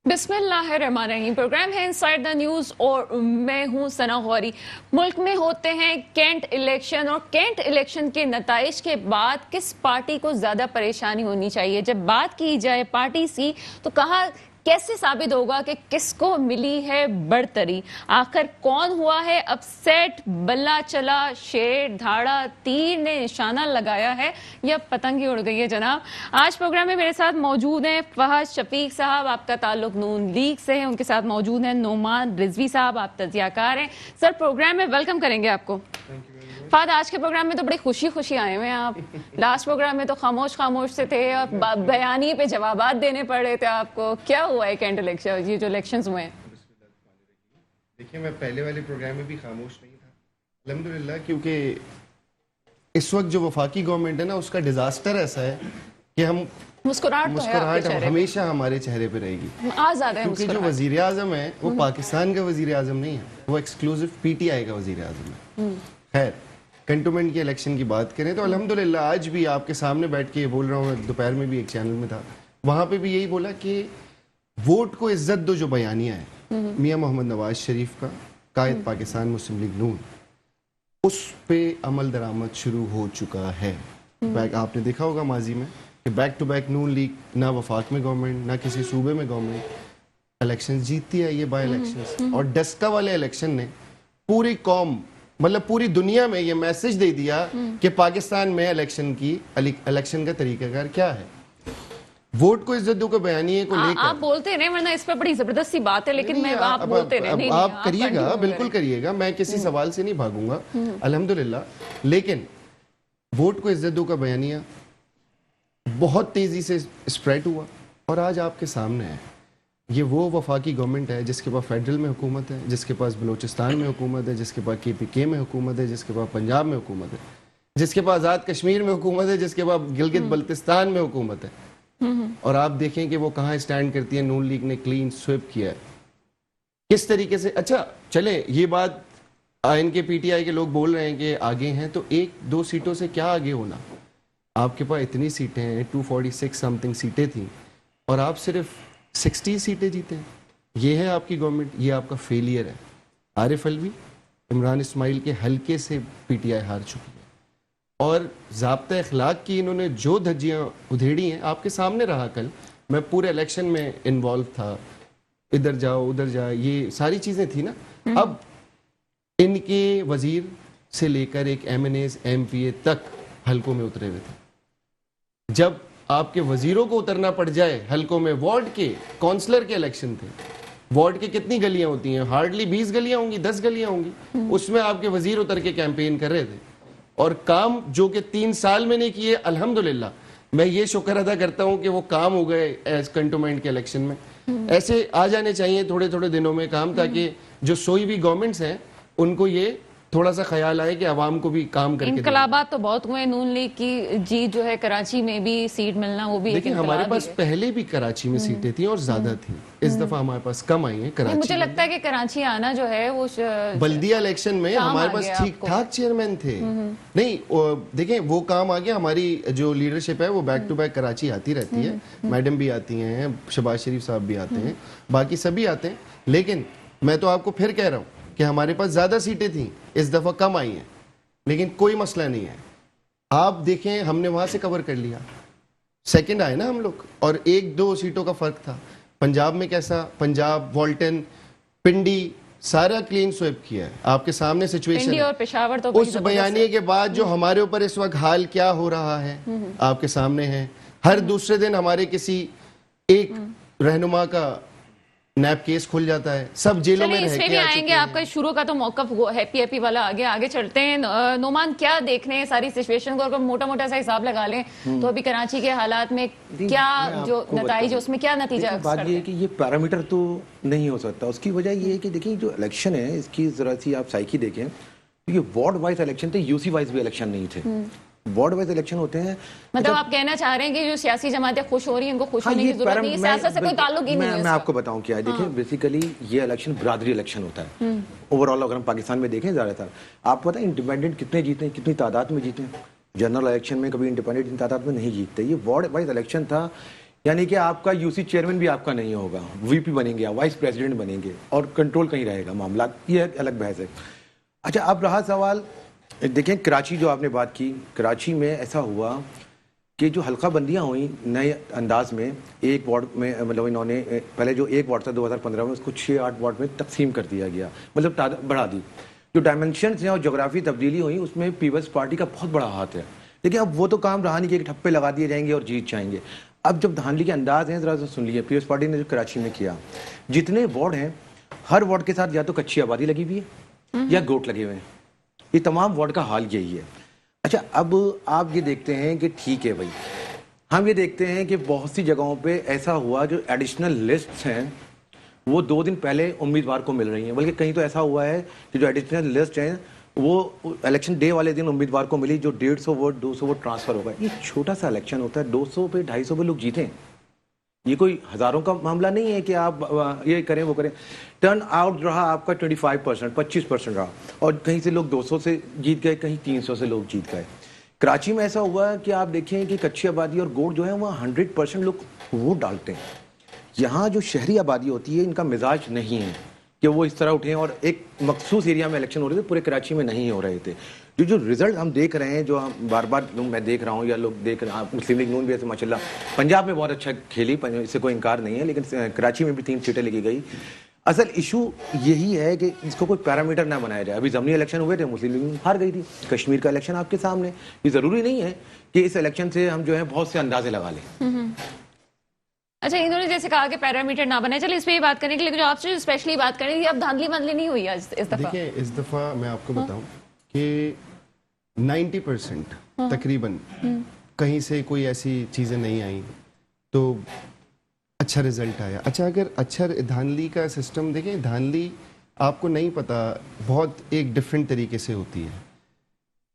बिस्मिल्लाहिर्रहमानिर्रहीम। प्रोग्राम है inside the news और मैं हूं सना गौरी। मुल्क में होते हैं कैंट इलेक्शन और कैंट इलेक्शन के नताइज के बाद किस पार्टी को ज़्यादा परेशानी होनी चाहिए। जब बात की जाए पार्टी सी तो कहा कैसे साबित होगा कि किसको मिली है बढ़तरी, आखिर कौन हुआ है अपसेट, बल्ला चला, शेर धाड़ा, तीर ने निशाना लगाया है या पतंग ही उड़ गई है। जनाब, आज प्रोग्राम में मेरे साथ मौजूद हैं फहद शफीक साहब, आपका ताल्लुक नून लीग से है। उनके साथ मौजूद हैं नोमान रिजवी साहब, आप तजियाकार हैं। सर, प्रोग्राम में वेलकम करेंगे आपको। फहद, आज के प्रोग्राम में तो बड़ी खुशी आए हुए हैं आप। लास्ट प्रोग्राम में तो खामोश से थे और बयानी पे जवाबात देने पड़ रहे थे आपको। क्या हुआ है कैंट इलेक्शन, ये जो इलेक्शंस हुए हैं? देखिए, मैं पहले वाले प्रोग्राम में भी खामोश नहीं था अल्हम्दुलिल्लाह, क्योंकि इस वक्त जो वफाकी गवर्नमेंट है ना, उसका डिजास्टर ऐसा है कि हम मुस्कुराहट हमेशा हमारे चेहरे पे रहेगी। क्योंकि जो वजीर आजम है वो पाकिस्तान का वजीर आजम नहीं है, वो एक्सक्लूसिव PTI का वजीर आजम है। खैर, कंटोनमेंट की इलेक्शन की बात करें तो अल्हम्दुलिल्लाह आज भी आपके सामने बैठ के ये बोल रहा हूँ, दोपहर में भी एक चैनल में था, वहाँ पे भी यही बोला कि वोट को इज्जत दो। जो बयानिया है मियाँ मोहम्मद नवाज शरीफ का, कायद पाकिस्तान मुस्लिम लीग नून, उस पे अमल दरामद शुरू हो चुका है। आपने देखा होगा माजी में कि back to back Noon League, ना वफाक में गवर्नमेंट ना किसी सूबे में गवर्नमेंट इलेक्शन जीतती है। ये बाई इलेक्शन और डस्का वाले इलेक्शन ने पूरी कौम, मतलब पूरी दुनिया में ये मैसेज दे दिया कि पाकिस्तान में इलेक्शन का तरीकाकार क्या है। वोट को इज्जत दो को बयानिए को लेकर आप बोलते रहे, वरना इस पर बड़ी जबरदस्त सी बात है, लेकिन मैं आप बोलते रहे। आप करिएगा, बिल्कुल करिएगा, मैं किसी सवाल से नहीं भागूंगा अल्हम्दुलिल्लाह। लेकिन वोट को इज्जत दो का बयानिया बहुत तेजी से स्प्रेड हुआ और आज आपके सामने है। ये वो वफाकी गवर्नमेंट है जिसके पास फेडरल में हुकूमत है, जिसके पास बलूचिस्तान में हुकूमत है, जिसके पास KPK में हुकूमत है, जिसके पास पंजाब में हुकूमत है, जिसके पास आज़ाद कश्मीर में हुकूमत है, जिसके पास गिलगित बल्तिस्तान में हुकूमत है। और आप देखें कि वो कहाँ स्टैंड करती है। नून लीग ने क्लीन स्वीप किया है किस तरीके से। अच्छा चले, ये बात इनके PTI के लोग बोल रहे हैं कि आगे हैं, तो 1-2 सीटों से क्या आगे होना। आपके पास इतनी सीटें हैं, 246 समथिंग सीटें थी और आप सिर्फ 60 सीटें जीते हैं। ये है आपकी गवर्नमेंट, ये आपका फेलियर है। आरिफ अलवी, इमरान इस्माइल के हल्के से PTI हार चुकी है और ज़ाब्ता अखलाक की इन्होंने जो धज्जियाँ उधेड़ी हैं आपके सामने रहा। कल मैं पूरे इलेक्शन में इन्वॉल्व था, इधर जाओ उधर जाओ, ये सारी चीज़ें थी ना। अब इनके वजीर से लेकर एक MNAs MPA तक हल्कों में उतरे हुए थे। जब आपके वजीरों को उतरना पड़ जाए हल्कों में, वार्ड के काउंसलर के इलेक्शन थे, वार्ड के कितनी गलियां होती हैं, हार्डली 20 गलियां होंगी, 10 गलियां होंगी, उसमें आपके वजीर उतर के कैंपेन कर रहे थे और काम जो कि 3 साल में नहीं किए। अल्हम्दुलिल्लाह मैं ये शुक्र अदा करता हूं कि वो काम हो गए एज कंटोनमेंट के इलेक्शन में। ऐसे आ जाने चाहिए थोड़े थोड़े दिनों में काम, ताकि जो सोई हुई गवर्नमेंट्स हैं उनको ये थोड़ा सा ख्याल आए कि आवाम को भी काम करके। इनकलाबात तो बहुत हुए, नून लीग की जीत जो है कराची में भी सीट मिलना, वो भी लेकिन हमारे पास पहले भी कराची में सीटें थी और ज्यादा थी। इस दफा हमारे पास कम आई हैं कराची। मुझे लगता है कि कराची आना जो है वो बल्दिया इलेक्शन में हमारे पास ठीक ठाक चेयरमैन थे। नहीं, देखें वो काम आ गया। हमारी जो लीडरशिप है वो बैक टू बैक कराची आती रहती है, मैडम भी आती हैं, शहबाज शरीफ साहब भी आते हैं, बाकी सभी आते हैं। लेकिन मैं तो आपको फिर कह रहा हूँ कि हमारे पास ज्यादा सीटें थी, इस दफा कम आई हैं, लेकिन कोई मसला नहीं है। आप देखें हमने वहां से कवर कर लिया, सेकंड आए ना हम लोग, और 1-2 सीटों का फर्क था। पंजाब में कैसा, पंजाब, वॉल्टन, पिंडी सारा क्लीन स्वीप किया है, आपके सामने सिचुएशन है। और पेशावर तो उस बयानिए के बाद जो हमारे ऊपर इस वक्त हाल क्या हो रहा है आपके सामने है। हर दूसरे दिन हमारे किसी एक रहनुमा का नैब केस खुल जाता है, सब जेलों में रह के आएंगे। आपका शुरू का तो मौकफ हैप्पी वाला आगे चलते हैं। नोमान, क्या देख रहे हैं सारी सिचुएशन को, अगर मोटा मोटा सा हिसाब लगा लें तो अभी कराची के हालात में क्या जो नतीजे, उसमें क्या नतीजा? बात ये है कि ये पैरामीटर तो नहीं हो सकता। उसकी वजह ये है कि देखिए जो इलेक्शन है इसकी जरा सी आप साइकी देखें, ये वार्ड वाइज इलेक्शन थे, UC वाइज भी इलेक्शन नहीं थे, वार्ड वाइज इलेक्शन होते हैं। मतलब आप कहना चाह रहे हैं कि जो सियासी जमातें खुश हो रही हैं, इनको खुश होने की जरूरत नहीं है, सियासत से कोई ताल्लुक ही नहीं है। मैं आपको बताऊं क्या है। देखिए बेसिकली ये इलेक्शन बरादरी इलेक्शन होता है ओवरऑल। अगर हम पाकिस्तान में देखें ज्यादातर, आपको पता है इंडिपेंडेंट कितने जीते हैं, कितनी तादाद में जीते हैं। जनरल इलेक्शन में कभी इंडिपेंडेंट इतनी तादाद में नहीं जीतते। ये वार्ड वाइज इलेक्शन था, यानी कि आपका यूसी चेयरमैन भी आपका नहीं होगा, वीपी बनेंगे, वाइस प्रेसिडेंट बनेंगे और कंट्रोल कहीं रहेगा मामला, ये एक अलग बहस है। अच्छा, अब रहा सवाल, देखें कराची जो आपने बात की, कराची में ऐसा हुआ कि जो हल्का बंदियाँ हुई नए अंदाज में, एक वार्ड में मतलब इन्होंने पहले जो एक वार्ड था 2015 में, उसको 6-8 वार्ड में तकसीम कर दिया गया, मतलब तादाद बढ़ा दी। जो डायमेंशंस हैं और जोग्राफी तब्दीली हुई उसमें पीपल्स पार्टी का बहुत बड़ा हाथ है। लेकिन अब वो तो काम रहा नहीं कि ठप्पे लगा दिए जाएंगे और जीत जाएंगे। अब जब धांधली के अंदाज हैं, ज़रा सा सुन लीजिए, पीपल्स पार्टी ने जो कराची में किया, जितने वार्ड हैं हर वार्ड के साथ या तो कच्ची आबादी लगी हुई है या गोट लगे हुए हैं। ये तमाम वार्ड का हाल यही है। अच्छा, अब आप ये देखते हैं कि ठीक है भाई, हम ये देखते हैं कि बहुत सी जगहों पे ऐसा हुआ जो एडिशनल लिस्ट्स हैं वो 2 दिन पहले उम्मीदवार को मिल रही हैं, बल्कि कहीं तो ऐसा हुआ है कि जो एडिशनल लिस्ट हैं वो इलेक्शन डे वाले दिन उम्मीदवार को मिली, जो 150 वोट 200 वोट ट्रांसफर हो गए। ये छोटा सा इलेक्शन होता है, 200 पे 250 पे लोग जीते, ये कोई हजारों का मामला नहीं है कि आप ये करें वो करें। टर्न आउट रहा आपका 25%, 25% रहा, और कहीं से लोग 200 से जीत गए, कहीं 300 से लोग जीत गए। कराची में ऐसा हुआ कि आप देखें कि कच्ची आबादी और गोट जो है वहाँ 100% लोग वोट डालते हैं। यहाँ जो शहरी आबादी होती है इनका मिजाज नहीं है कि वो इस तरह उठें, और एक मखसूस एरिया में इलेक्शन हो रहे थे, पूरे कराची में नहीं हो रहे थे। जो रिजल्ट हम देख रहे हैं, जो हम बार बार मैं देख रहा हूँ या लोग देख रहे हैं, मुस्लिम लीग नून भी ऐसे माशाल्लाह पंजाब में बहुत अच्छा खेली, इससे कोई इनकार नहीं है, लेकिन कराची में भी 3 सीटें लेके गई। असल इशू यही है कि इसको कोई पैरामीटर ना बनाया जाए। अभी ज़मनी इलेक्शन हुए थे, मुस्लिम लीग हार गई थी। कश्मीर का इलेक्शन आपके सामने, ये ज़रूरी नहीं है कि इस इलेक्शन से हम जो है बहुत से अंदाजे लगा लें। अच्छा, इन्होंने जैसे कहा कि पैरामीटर ना बनाए, चलिए इस पे ही बात करने के लिए जो आपसे स्पेशली बात करनी थी, अब धांधली वांधली नहीं हुई आज इस दफा। देखिए, इस दफा मैं आपको बताऊं कि 90% तकरीबन कहीं से कोई ऐसी चीजें नहीं आई तो अच्छा रिजल्ट आया। अच्छा, अगर अच्छा धांधली का सिस्टम देखें, धांधली आपको नहीं पता, बहुत एक डिफरेंट तरीके से होती है।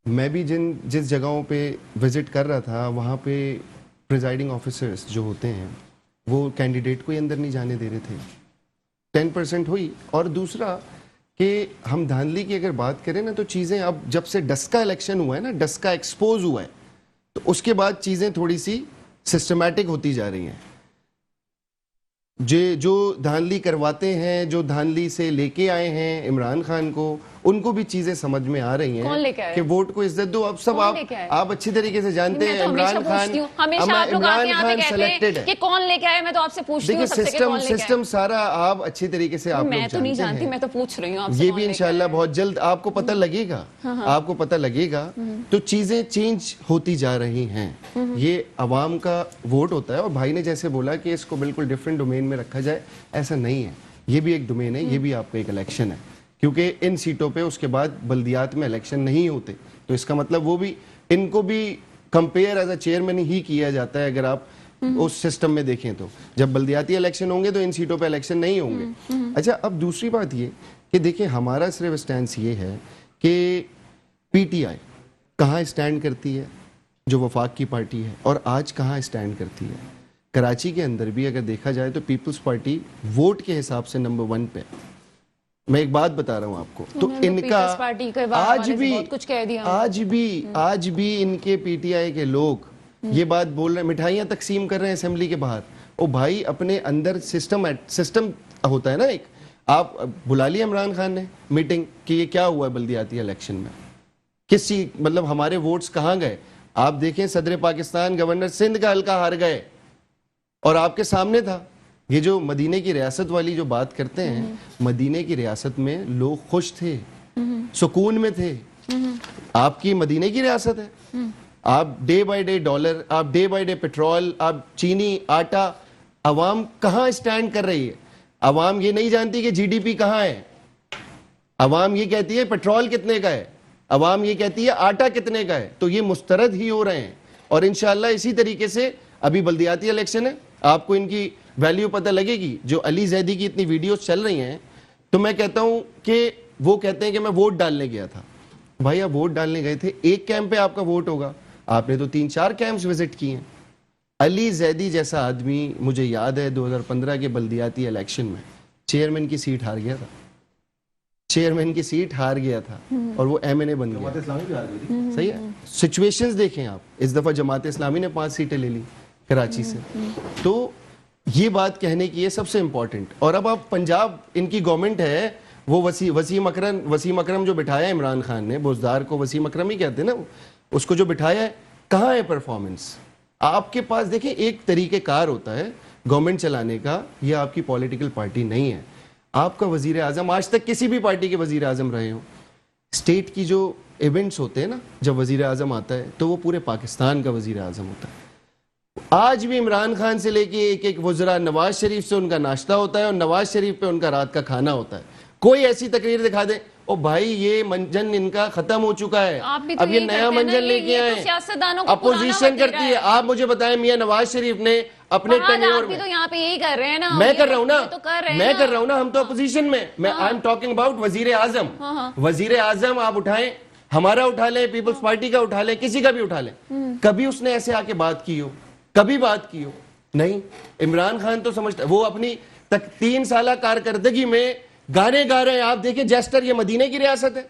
मैं भी जिस जगहों पे विजिट कर रहा था वहाँ पे प्रिजाइडिंग ऑफिसर्स जो होते हैं वो कैंडिडेट को ही अंदर नहीं जाने दे रहे थे। 10% हुई। और दूसरा कि हम धांधली की अगर बात करें ना, तो चीज़ें अब जब से डस्का इलेक्शन हुआ है ना, डस्का एक्सपोज हुआ है, तो उसके बाद चीज़ें थोड़ी सी सिस्टमैटिक होती जा रही हैं। जो धांधली करवाते हैं, जो धांधली से लेके आए हैं इमरान खान को, उनको भी चीजें समझ में आ रही हैं कि वोट को इज्जत दो। अब सब आप अच्छी तरीके से जानते हैं इमरान खान सेलेक्टेड है। कौन लेके आया, मैं तो आपसे पूछती हूँ। सिस्टम सारा आप अच्छी तरीके से आप मैं तो नहीं जानती, मैं तो पूछ रही हूँ। ये भी इंशाल्लाह बहुत जल्द आपको पता लगेगा, आपको पता लगेगा। तो चीजें चेंज होती जा रही हैं। ये अवाम का वोट होता है, और भाई ने जैसे बोला कि इसको बिल्कुल डिफरेंट डोमेन में रखा जाए, ऐसा नहीं है। ये भी एक डोमेन है, ये भी आपका एक इलेक्शन है, क्योंकि इन सीटों पे उसके बाद बल्दियात में इलेक्शन नहीं होते, तो इसका मतलब वो भी इनको भी कंपेयर एज अ चेयरमैन ही किया जाता है। अगर आप उस सिस्टम में देखें तो जब बल्दियाती इलेक्शन होंगे तो इन सीटों पे इलेक्शन नहीं होंगे। अच्छा, अब दूसरी बात ये कि देखिए, हमारा सिर्फ स्टैंड ये है कि पीटीआई कहाँ स्टैंड करती है, जो वफाक की पार्टी है, और आज कहाँ स्टैंड करती है। कराची के अंदर भी अगर देखा जाए तो पीपल्स पार्टी वोट के हिसाब से नंबर 1 पे। मैं एक बात बता रहा हूं आपको, तो इनका आज भी इनके पीटीआई के लोग ये बात बोल रहे हैं, मिठाइयां तकसीम कर रहे हैं असेंबली के बाहर। ओ भाई, अपने अंदर सिस्टम होता है ना एक। आप बुला लिया इमरान खान ने मीटिंग कि ये क्या हुआ है बल्दियाती इलेक्शन में, किस चीज, मतलब हमारे वोट्स कहाँ गए। आप देखें, सदर पाकिस्तान गवर्नर सिंध का हल्का हार गए, और आपके सामने था। ये जो मदीने की रियासत वाली जो बात करते हैं, मदीने की रियासत में लोग खुश थे, सुकून में थे। आपकी मदीने की रियासत है, आप डे बाय डे डॉलर, आप डे बाय डे पेट्रोल, आप चीनी, आटा, अवाम कहाँ स्टैंड कर रही है। अवाम ये नहीं जानती कि जीडीपी कहाँ है। अवाम ये कहती है पेट्रोल कितने का है, अवाम ये कहती है आटा कितने का है। तो ये मुस्तरद ही हो रहे हैं, और इंशाल्लाह इसी तरीके से अभी बल्दियाती इलेक्शन है, आपको इनकी वैल्यू पता लगेगी। जो अली जैदी की इतनी वीडियोस चल रही हैं, तो मैं कहता हूं कि वो कहते हैं कि मैं वोट डालने गया था। भाई, आप वोट डालने गए थे, एक कैंप पे आपका वोट होगा, आपने तो 3-4 कैंप्स विजिट किए हैं। अली जैदी जैसा आदमी, मुझे याद है 2015 के बल्दियाती इलेक्शन में चेयरमैन की सीट हार गया था, चेयरमैन की सीट हार गया था, और वो एमएनए बन गया। सही है, सिचुएशंस देखें आप। इस दफा जमात इस्लामी ने 5 सीटें ले ली, کراچی سے. تو یہ بات کہنے کی ہے سب سے امپورٹنٹ. اور اب آپ پنجاب ان کی گورنمنٹ ہے, وہ وسیم اکرم جو بٹھایا عمران خان نے, بزدار کو وسیم اکرم ہی کہتے ہیں نا, اس کو جو بٹھایا ہے, کہاں ہے پرفارمنس؟ آپ کے پاس دیکھیں ایک طریقہ کار ہوتا ہے گورنمنٹ چلانے کا, یہ آپ کی پولیٹیکل پارٹی نہیں ہے. آپ کا وزیر اعظم آج تک کسی بھی پارٹی کے وزیر اعظم رہے ہوں, اسٹیٹ کی جو ایونٹس ہوتے ہیں نا, جب وزیر اعظم آتا ہے تو وہ پورے پاکستان کا وزیر اعظم ہوتا ہے. آج بھی عمران خان سے لے کے ایک وزراء, نواز شریف سے ان کا ناشتہ ہوتا ہے اور نواز شریف پہ ان کا رات کا کھانا ہوتا ہے. کوئی ایسی تقریر دکھا دے او بھائی یہ منجن ان کا ختم ہو چکا ہے, اب یہ نیا منجن لے کے آئے, اپوزیشن کرتی ہے. آپ مجھے بتائیں میاں نواز شریف نے اپنے ٹینیور میں, یہاں پہ یہی کر رہے ہیں نا, میں کر رہا ہوں نا, ہم تو اپوزیشن میں, آئی ایم ٹاکنگ اباؤٹ وزیر اعظم. وزیر اعظم آپ اٹھائیں, ہمارا اٹھا لیں, پیپلز پارٹی کا اٹھا لیں, کسی کا بھی اٹھا لیں, کبھی اس نے ایسے آ کے بات کی ہو؟ کبھی بات کی ہو؟ نہیں. عمران خان تو سمجھتا ہے, وہ اپنی 3 سالہ کارکردگی میں گانے گا رہے ہیں. آپ دیکھیں جیسٹر, یہ مدینے کی ریاست ہے,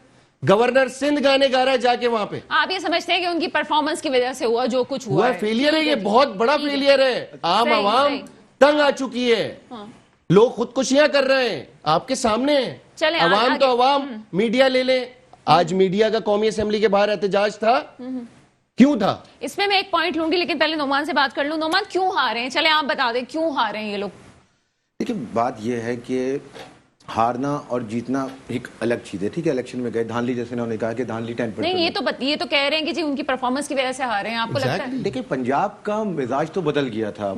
گورنر سندھ گانے گا رہا ہے جا کے وہاں پہ. آپ یہ سمجھتے ہیں کہ ان کی پرفارمنس کی وجہ سے ہوا جو کچھ ہوا ہے؟ فیلئر ہے, یہ بہت بڑا فیلئر ہے. عام عوام تنگ آ چکی ہے, لوگ خودکشیاں کر رہے ہیں, آپ کے سامنے ہیں. عوام تو عوام, میڈیا لے لیں, آج میڈیا کا قومی اسمبلی کے باہر احتجاج تھا, کیوں تھا؟ اس میں ایک پوائنٹ لوں گی, لیکن پہلے نعمان سے بات کر لوں. نعمان کیوں ہارے ہیں, چلے آپ بتا دیں کیوں ہارے ہیں یہ لوگ؟ دیکھیں بات یہ ہے کہ ہارنا اور جیتنا ایک الگ چیز ہے. ٹھیک ہے, الیکشن میں گئے, دھاندلی جیسے انہوں نے کہا کہ دھاندلی 10%. نہیں, یہ تو کہہ رہے ہیں کہ جی ان کی پرفارمنس کی وجہ سے ہارے ہیں, آپ کو لگتا ہے؟ دیکھیں پنجاب کا مزاج تو بدل گیا تھا,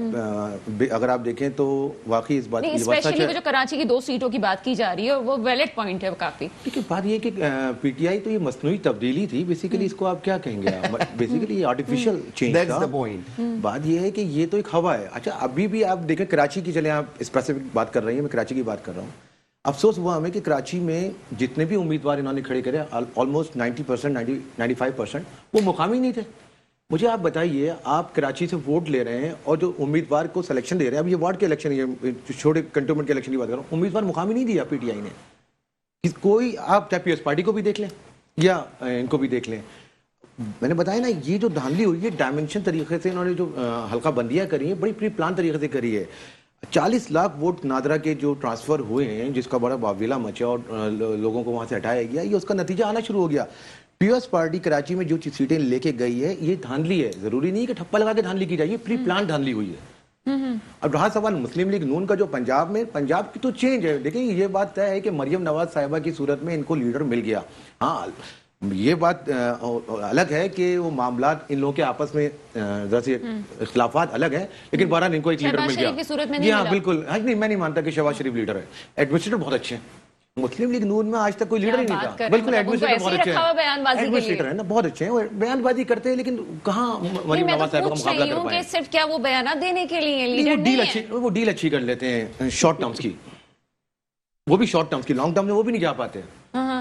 اگر آپ دیکھیں تو واقعی اس بات کی اسپیشلی وہ جو کراچی کی 2 سیٹوں کی بات کی جا رہی ہے, وہ ویلڈ پوائنٹ ہے کافی. دیکھیں بات یہ کہ پی ٹی آئی تو یہ مصنوعی تبدیلی تھی بیسیکلی, اس کو آپ کیا کہیں گے, بیسیکلی آرٹیفیشل چینج تھا. بات یہ ہے کہ یہ تو ایک ہوا ہے. اچھا ابھی بھی آپ دیکھیں کراچی کی, چلیں آپ اسپیسیفک بات کر رہی ہیں, میں کراچی کی بات کر رہا ہوں. افسوس ہوا ہمیں کہ کراچی میں جتنے بھی امیدوار انہوں نے کھڑے کرے, آلموسٹ 90%, 95% وہ مقامی نہیں تھے. مجھے آپ بتائیے, آپ کراچی سے ووٹ لے رہے ہیں اور جو امیدوار کو سلیکشن دے رہے ہیں, اب یہ وارڈ کے الیکشن, یہ چھوٹے کنٹونمنٹ کے الیکشن کی بات کر رہا ہوں, امیدوار مقامی نہیں دیا پی ٹی آئی نے. کوئی آپ چاہے پیپلز پارٹی کو بھی دیکھ لیں یا ان کو بھی دیکھ لیں, میں نے بتایا نا یہ جو دھاندلی ہوئی ہے ڈائمنشن طریقے سے, انہوں نے جو حلقہ بندیاں کری ہیں بڑی پری پلان طریقے سے کری ہے. 40 لاکھ ووٹ نادرا کے جو ٹرانسفر ہوئے ہیں, جس کا بڑا واویلا مچا اور لوگوں کو وہاں سے ہٹایا گیا, یہ اس کا نتیجہ آنا شروع ہو گیا. پیپلز پارٹی کراچی میں جو سیٹیں لے کے گئی ہے یہ دھاندلی ہے, ضروری نہیں کہ ٹھپا لگا کے دھاندلی کی جائے, یہ پری پلان دھاندلی ہوئی ہے. اب رہا سوال مسلم لیگ نون کا جو پنجاب میں, پنجاب کی تو چینج ہے. دیکھیں یہ بات طے ہے کہ مریم نواز صاحبہ کی صورت میں ان کو لیڈر مل گیا. ہاں یہ بات الگ ہے کہ وہ معاملات ان لوگوں کے آپس میں ذرا سے اختلافات الگ ہیں, لیکن بہرحال ان کو ایک لیڈر مل گیا. جی ہاں بالکل, نہیں میں نہیں مانتا کہ شہباز شریف لیڈر ہے. ایڈمنسٹریٹر بہت اچھے ہیں, مسلم لیگ نون میں آج تک کوئی لیڈر ہی نہیں تھا. بالکل ایڈمنسٹریٹر بہت اچھے ہیں, ایڈمنسٹریٹر ہیں نا, بہت اچھے ہیں, بیان بازی کرتے ہیں, لیکن کہاں مریم نواز صاحبہ کا مقابلہ کر پائے. صرف کیا وہ بیانات دینے کے لیے لیڈر نہیں ہے, وہ ڈیل اچھی کر لیتے ہیں شارٹ ٹرمز کی, وہ بھی شارٹ ٹرمز کی, لانگ ٹرم میں وہ بھی نہیں جا پاتے.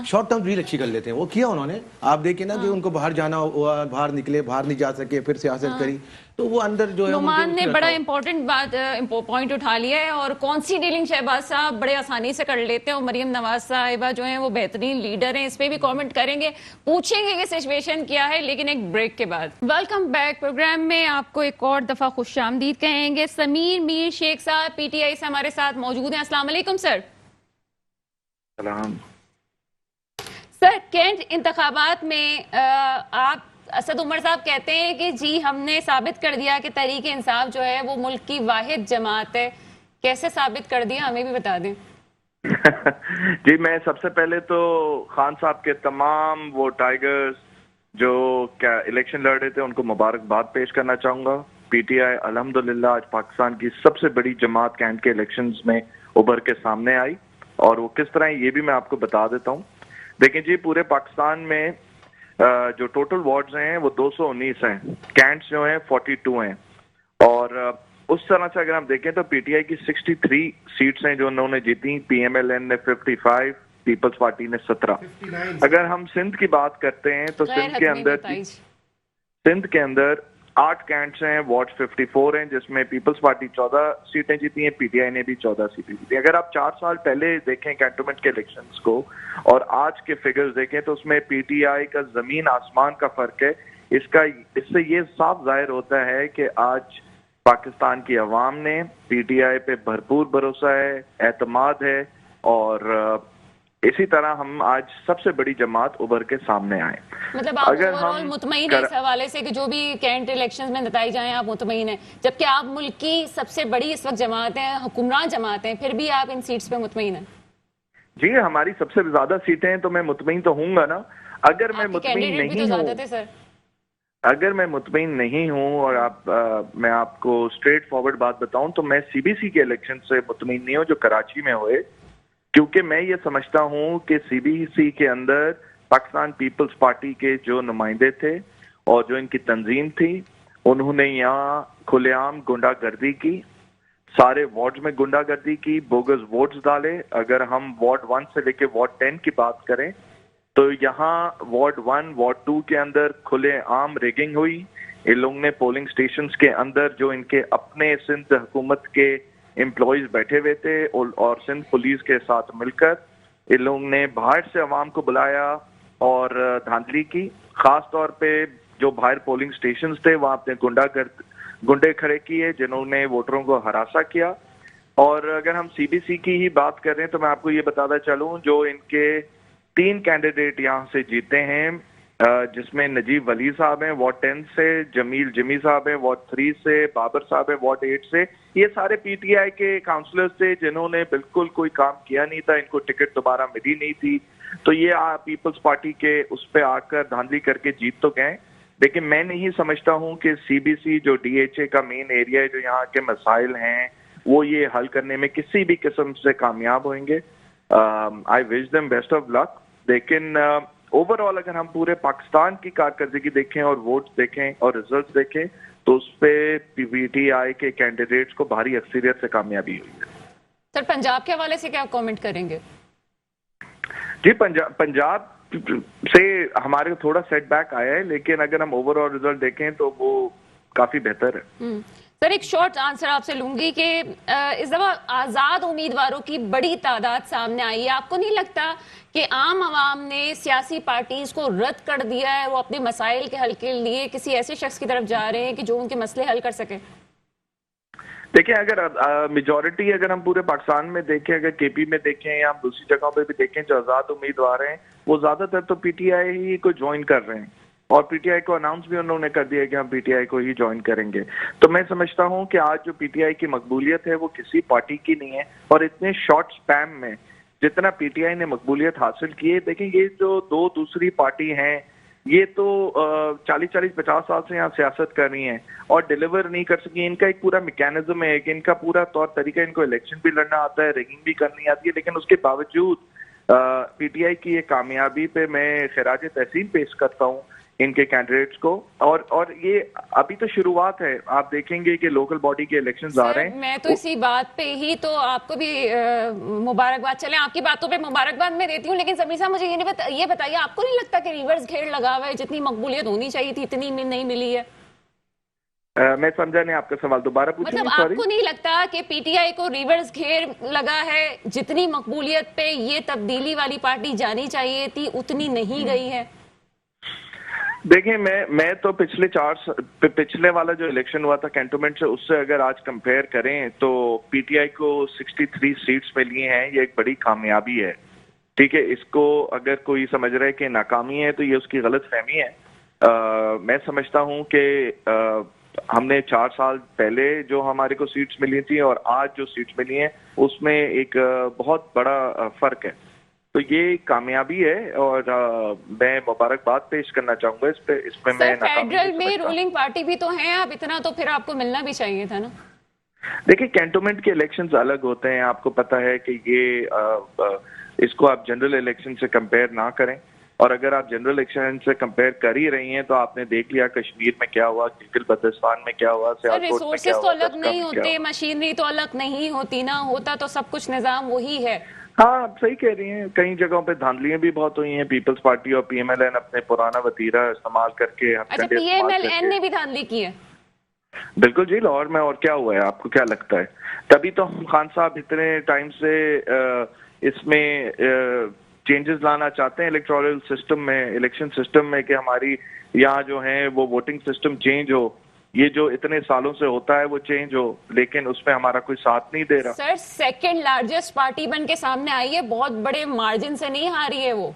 شارٹ ٹرم ڈیل اچھی کر لیتے ہیں, وہ کیا انہوں نے. آپ دیکھیں نا کہ ان کو باہر جانا ہوا, باہر نکلے, باہر نہیں جا سکے, پھر سیاست کری, تو وہ اندر جو ہے نعمان نے بڑا امپورٹنٹ بات پوائنٹ اٹھا لیا ہے. اور کون سی ڈیلنگ شہباز صاحب بڑے آسانی سے کر لیتے ہیں, اور مریم نواز صاحبہ جو ہیں وہ بہترین لیڈر ہیں. اس پہ بھی کامنٹ کریں گے, پوچھیں گے کہ سچویشن کیا ہے, لیکن ایک بریک کے بعد. ویلکم بیک پروگرام میں آپ کو ایک اور دفعہ خوش آمدید کہیں گے. سمیر میر شیخ صاحب پی ٹی آئی سے ہمارے ساتھ موجود ہیں. السلام علیکم سر. سلام سر, کینٹ انتخابات میں آپ اسد عمر صاحب کہتے ہیں کہ جی ہم نے ثابت کر دیا کہ تحریک انصاف جو ہے وہ ملک کی واحد جماعت ہے. کیسے ثابت کر دیا, ہمیں بھی بتا دیں. جی میں سب سے پہلے تو خان صاحب کے تمام وہ ٹائیگرز جو الیکشن لڑ رہے تھے ان کو مبارکباد پیش کرنا چاہوں گا. پی ٹی آئی الحمدللہ آج پاکستان کی سب سے بڑی جماعت کینٹ کے الیکشنز میں ابھر کے سامنے آئی, اور وہ کس طرح یہ بھی میں آپ کو بتا دیتا ہوں. دیکھیں جی پورے پاکستان میں جو ٹوٹل وارڈز ہیں وہ 219 ہیں, کینٹس جو ہیں 42 ہیں, اور اس طرح سے اگر ہم دیکھیں تو پی ٹی آئی کی 63 سیٹس ہیں جو انہوں نے جیتی, پی ایم ایل این نے 55, پیپلز پارٹی نے 17. اگر ہم سندھ کی بات کرتے ہیں تو سندھ کے اندر 8 کینٹس ہیں, وارڈ 54 ہیں, جس میں پیپلز پارٹی 14 سیٹیں جیتی ہیں, پی ٹی آئی نے بھی 14 سیٹیں جیتی ہیں. اگر آپ 4 سال پہلے دیکھیں کینٹونمنٹ کے الیکشنز کو اور آج کے فگرز دیکھیں تو اس میں پی ٹی آئی کا زمین آسمان کا فرق ہے. اس سے یہ صاف ظاہر ہوتا ہے کہ آج पाकिस्तान की अवाम ने पीटीआई पे भरपूर भरोसा है, एतमाद है और इसी तरह हम आज सबसे बड़ी जमात उभर के सामने आए। मतलब आप ओवरऑल मुतमईन हैं इस हवाले से कि जो भी कैंट इलेक्शंस में नतीजे जाएं आप मुतमईन हैं, जबकि आप मुल्क की सबसे बड़ी इस वक्त जमात हैं, हुक्मरान जमात हैं, फिर भी आप इन सीट्स पे मुतमईन हैं? जी, हमारी सबसे ज्यादा सीटें हैं तो मैं मुतमईन तो हूँगा ना। अगर मैं मुतमईन नहीं हूँ, अगर मैं मुतमईन नहीं हूँ और मैं आपको स्ट्रेट फॉरवर्ड बात बताऊं तो मैं सीबीसी के इलेक्शन से मुतमईन नहीं हूँ जो कराची में हुए, क्योंकि मैं ये समझता हूँ कि सीबीसी के अंदर पाकिस्तान पीपल्स पार्टी के जो नुमाइंदे थे और जो इनकी तंजीम थी, उन्होंने यहाँ खुलेआम गुंडागर्दी की, सारे वार्ड में गुंडागर्दी की, बोगस वोट्स डाले। अगर हम वार्ड 1 से लेके वार्ड 10 की बात करें तो यहाँ वार्ड 1, वार्ड 2 के अंदर खुले आम रिगिंग हुई। इन लोगों ने पोलिंग स्टेशंस के अंदर जो इनके अपने सिंध हुकूमत के एम्प्लॉयज बैठे हुए थे और सिंध पुलिस के साथ मिलकर इन लोगों ने बाहर से अवाम को बुलाया और धांधली की। खास तौर पे जो बाहर पोलिंग स्टेशंस थे वहां पे गुंडे खड़े किए जिन्होंने वोटरों को हरासा किया। और अगर हम सीबीसी की ही बात कर रहे हैं तो मैं आपको ये बताता चलूं, जो इनके 3 कैंडिडेट यहाँ से जीते हैं, जिसमें नजीब वली साहब हैं वार्ड 10 से, जमील जिमी साहब हैं वार्ड 3 से, बाबर साहब हैं वार्ड 8 से, ये सारे पीटीआई के काउंसलर्स थे जिन्होंने बिल्कुल कोई काम किया नहीं था, इनको टिकट दोबारा मिली नहीं थी। तो ये पीपल्स पार्टी के उस पे आकर धांधली करके जीत तो गए, लेकिन मैं नहीं समझता हूँ कि सीबीसी जो डीएचए का मेन एरिया है, जो यहाँ के मसाइल हैं, वो ये हल करने में किसी भी किस्म से कामयाब होंगे। I wish them best of luck. लेकिन ओवरऑल अगर हम पूरे पाकिस्तान की कारकर्दगी देखें और वोट्स देखें और रिजल्ट्स देखें तो उस पे पीटीआई के कैंडिडेट्स को भारी अक्सरियत से कामयाबी हुई है। सर, पंजाब के हवाले से क्या कमेंट करेंगे? जी, पंजाब से हमारे को थोड़ा सेटबैक आया है, लेकिन अगर हम ओवरऑल रिजल्ट देखें तो वो काफी बेहतर है। सर, एक शॉर्ट आंसर आपसे लूंगी कि इस दफा आजाद उम्मीदवारों की बड़ी तादाद सामने आई है। आपको नहीं लगता कि आम आवाम ने सियासी पार्टीज को रद्द कर दिया है, वो अपने मसाइल के हल के लिए किसी ऐसे शख्स की तरफ जा रहे हैं कि जो उनके मसले हल कर सके? देखिए, अगर मेजॉरिटी अगर हम पूरे पाकिस्तान में देखें, अगर केपी में देखें या हम दूसरी जगहों पे भी देखें, जो आजाद उम्मीदवार हैं वो ज्यादातर तो पीटीआई ही को ज्वाइन कर रहे हैं और पीटीआई को अनाउंस भी उन्होंने कर दिया कि हम पीटीआई को ही ज्वाइन करेंगे। तो मैं समझता हूं कि आज जो पीटीआई की मकबूलियत है वो किसी पार्टी की नहीं है, और इतने शॉर्ट स्पैम में जितना पीटीआई ने मकबूलियत हासिल की है, देखिए ये जो 2 दूसरी पार्टी हैं ये तो 40-50 साल से यहाँ सियासत कर रही हैं और डिलीवर नहीं कर सकी। इनका एक पूरा मैकेनिज्म है कि इनका पूरा तौर तरीका, इनको इलेक्शन भी लड़ना आता है, रिगिंग भी करनी आती है, लेकिन उसके बावजूद पीटीआई की ये कामयाबी पे मैं खिराज तहसीन पेश करता हूँ इनके कैंडिडेट्स को। और ये अभी तो शुरुआत है, आप देखेंगे कि लोकल बॉडी के इलेक्शंस आ रहे हैं। मैं तो इसी बात पे ही तो आपको भी मुबारकबाद, चले आपकी बातों पे मुबारकबाद मैं देती हूँ, लेकिन समीर साहब मुझे ये बताइए, आपको नहीं लगता कि रिवर्स घेर लगा हुआ है, जितनी मकबूलियत होनी चाहिए थी इतनी नहीं मिली है? मैं समझा नहीं आपका सवाल, दोबारा पूछिए। मतलब आपको नहीं लगता कि पीटीआई को रिवर्स घेर लगा है, जितनी मकबूलियत पे ये तब्दीली वाली पार्टी जानी चाहिए थी उतनी नहीं गई है? देखिए, मैं तो पिछले वाला जो इलेक्शन हुआ था कैंटोनमेंट से, उससे अगर आज कंपेयर करें तो पीटीआई को 63 सीट्स मिली हैं, ये एक बड़ी कामयाबी है। ठीक है, इसको अगर कोई समझ रहा है कि नाकामी है तो ये उसकी गलत फहमी है। मैं समझता हूं कि हमने 4 साल पहले जो हमारे को सीट्स मिली थी और आज जो सीट्स मिली हैं उसमें एक बहुत बड़ा फर्क है। तो ये कामयाबी है और मैं मुबारकबाद पेश करना चाहूंगा इस पे मैं फेडरल में रूलिंग पार्टी भी तो है, आप इतना तो फिर आपको मिलना भी चाहिए था ना। देखिए, कैंटोनमेंट के इलेक्शंस अलग होते हैं, आपको पता है कि ये इसको आप जनरल इलेक्शन से कंपेयर ना करें, और अगर आप जनरल इलेक्शन से कंपेयर कर ही रही हैं तो आपने देख लिया कश्मीर में क्या हुआ, गिलगित बल्तिस्तान में क्या हुआ, रिसोर्सेज तो अलग नहीं होते, मशीनरी तो अलग नहीं होती ना, होता तो सब कुछ निजाम वही है। हाँ, आप सही कह रही हैं, कई जगहों पे धांधलियां भी बहुत हुई हैं। पीपल्स पार्टी और पीएमएलएन अपने पुराना वतीरा इस्तेमाल करके, अच्छा, पीएमएलएन ने भी धांधली की है? बिल्कुल जी, लाहौर में और क्या हुआ है, आपको क्या लगता है? तभी तो हम खान साहब इतने टाइम से इसमें चेंजेस लाना चाहते हैं इलेक्टोरल सिस्टम में, इलेक्शन सिस्टम में, कि हमारी यहाँ जो है वो वोटिंग सिस्टम चेंज हो। یہ جو اتنے سالوں سے ہوتا ہے وہ چینج ہو, لیکن اس میں ہمارا کوئی ساتھ نہیں دے رہا. سر سیکنڈ لارجسٹ پارٹی بن کے سامنے آئی ہے, بہت بڑے مارجن سے نہیں ہاری ہے وہ.